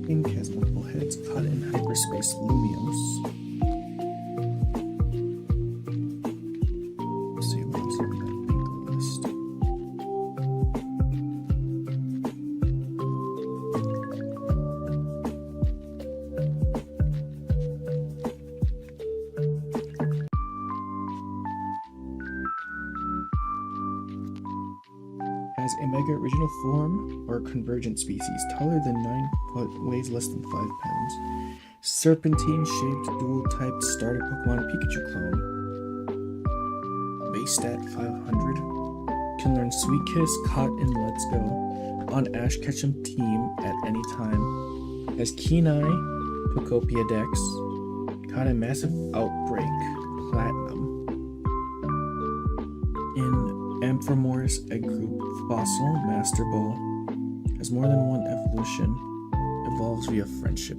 Ink has multiple heads caught in hyperspace lumios. Let's see what else on that Ink list. Has a mega original form or convergent species, taller than 9 foot, weighs less than 5 pounds. Serpentine shaped dual type starter Pokemon Pikachu clone. Base stat 500. Can learn Sweet Kiss, Caught, and Let's Go on Ash Ketchum team at any time. Has Keen Eye, Pokopia Dex. Caught a massive outbreak, Platinum. In Amphromorus egg group fossil Master Ball has more than one evolution, evolves via friendship.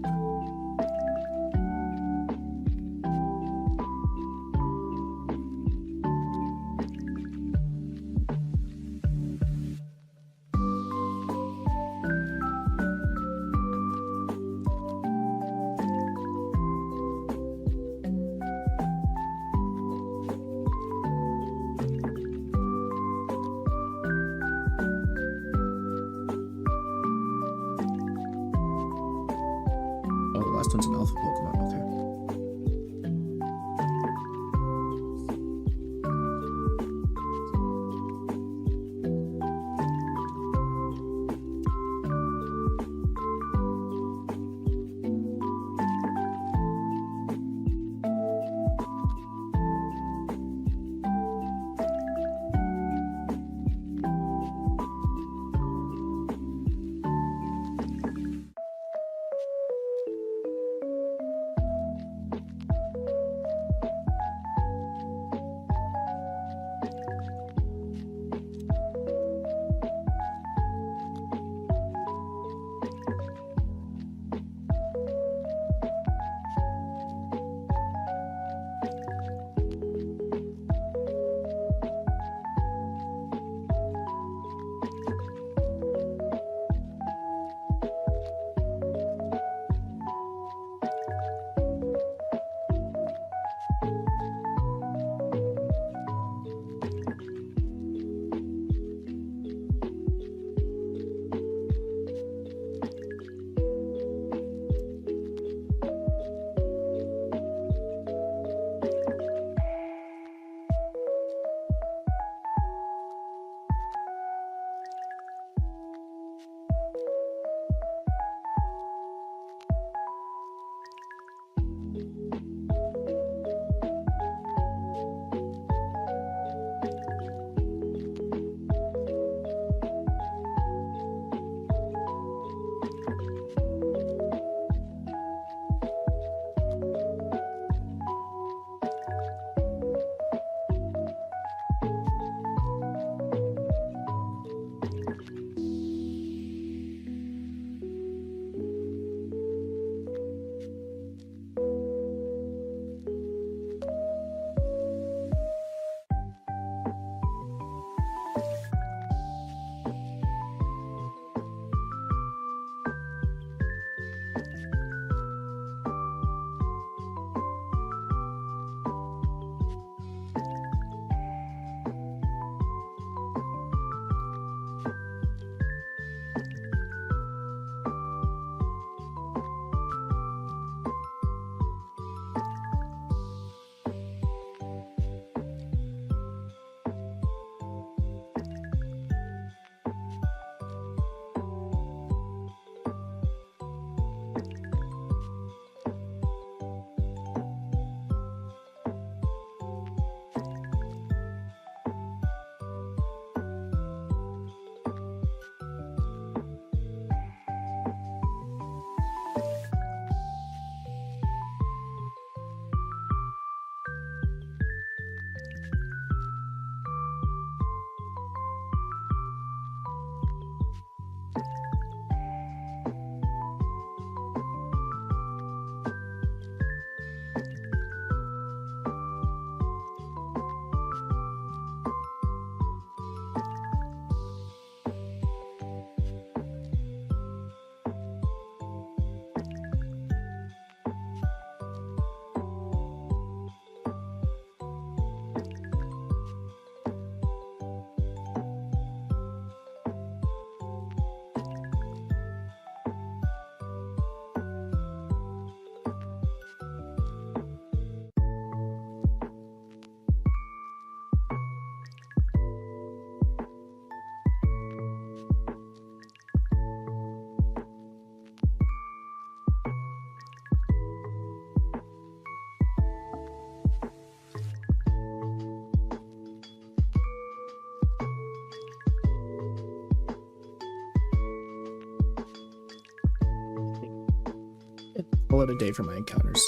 Call it a day for my encounters.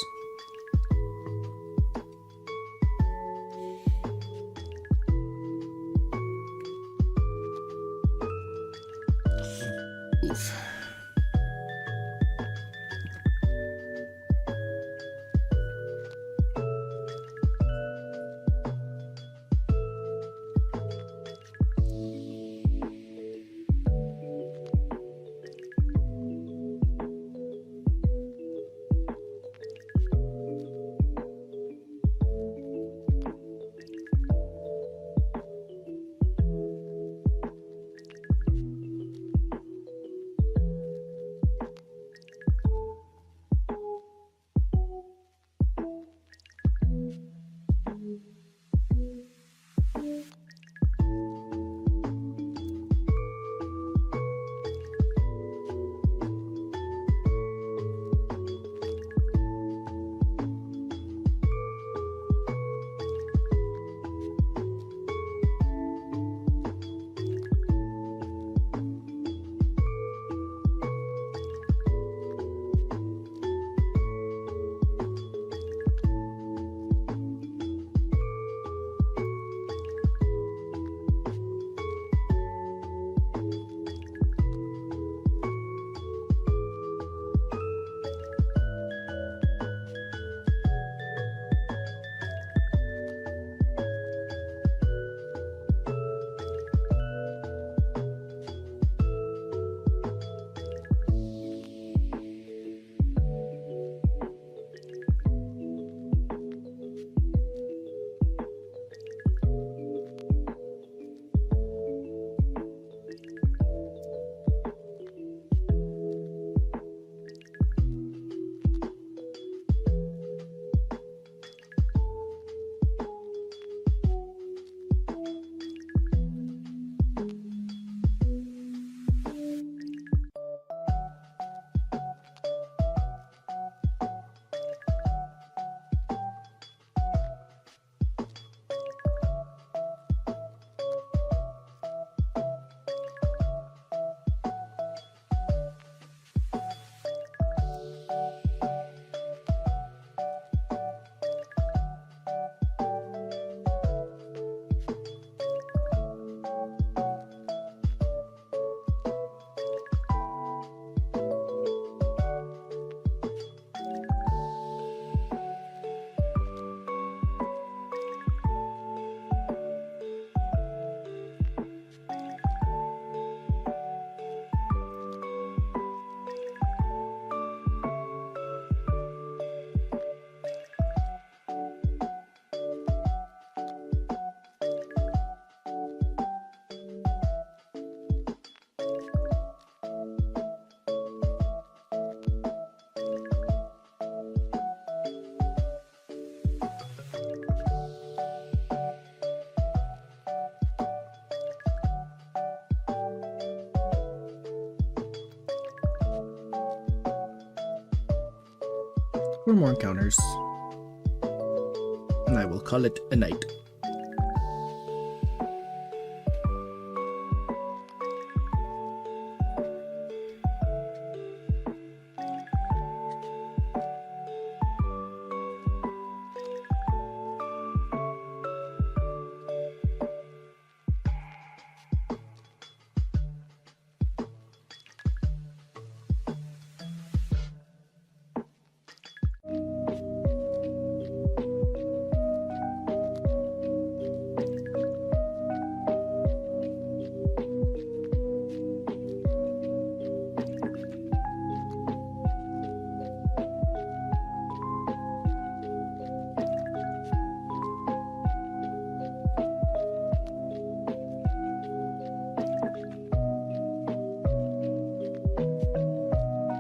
Oof. Four more encounters, and I will call it a night.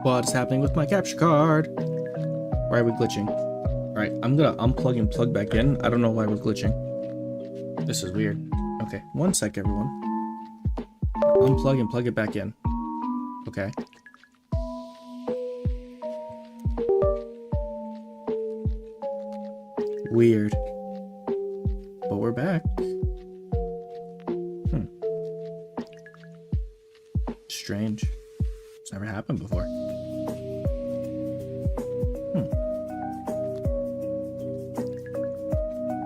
What is happening with my capture card? Why are we glitching? Alright, I'm gonna unplug and plug back in. I don't know why we're glitching. This is weird. Okay, one sec, everyone. Unplug and plug it back in. Okay. Weird. But we're back. Strange. It's never happened before.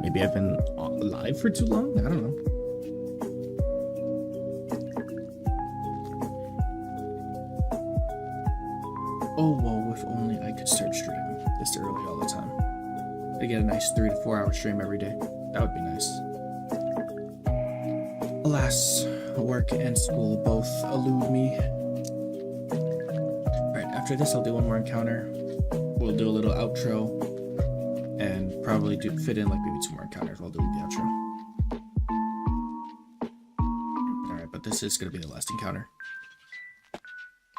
Maybe I've been alive for too long? I don't know. Oh, whoa, if only I could start streaming this early all the time. I get a nice 3 to 4 hour stream every day. That would be nice. Alas, work and school both elude me. Alright, after this I'll do one more encounter. We'll do a little outro. And probably fit in like maybe 2 more encounters while doing the outro. Alright, but this is going to be the last encounter.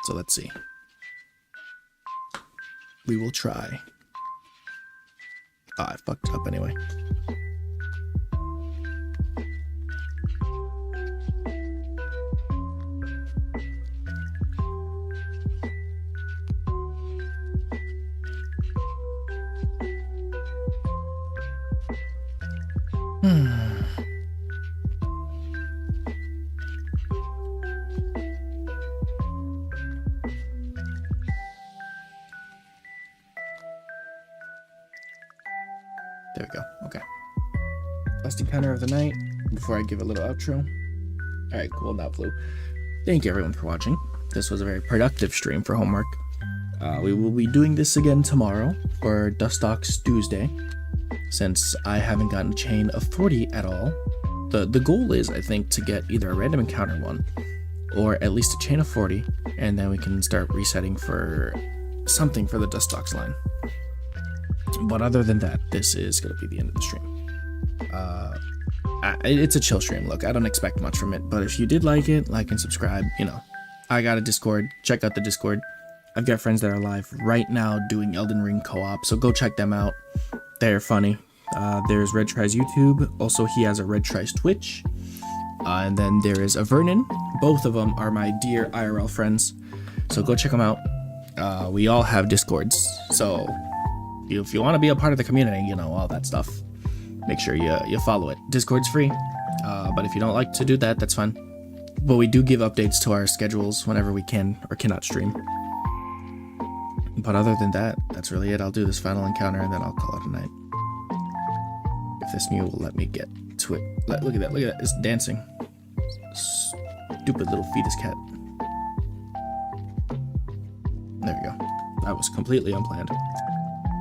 So let's see. We will try. I fucked up anyway. There we go. Okay. Last encounter of the night before I give a little outro. Alright, cool. That flew. Thank you everyone for watching. This was a very productive stream for homework. We will be doing this again tomorrow for Dustox Tuesday. Since I haven't gotten a chain of 40 at all. The goal is, I think, to get either a random encounter one or at least a chain of 40, and then we can start resetting for something for the Dustox line. But other than that, this is going to be the end of the stream. It's a chill stream. Look, I don't expect much from it, but if you did like it, like and subscribe, you know. I got a Discord. Check out the Discord. I've got friends that are live right now doing Elden Ring co-op, so go check them out. They're funny. There's Red Tries YouTube. Also, he has a Red Tries Twitch. And then there is Avernon. Both of them are my dear IRL friends. So go check them out. We all have Discords. So if you want to be a part of the community, you know, all that stuff, make sure you follow it. Discord's free. But if you don't like to do that, that's fine. But we do give updates to our schedules whenever we can or cannot stream. But other than that, that's really it. I'll do this final encounter and then I'll call it a night. If this mule will let me get to it. Look at that. Look at that. It's dancing. Stupid little fetus cat. There we go. That was completely unplanned.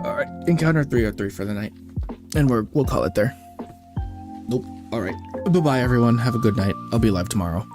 Alright. Encounter 303 for the night. And we'll call it there. Nope. Alright. Bye-bye, everyone. Have a good night. I'll be live tomorrow.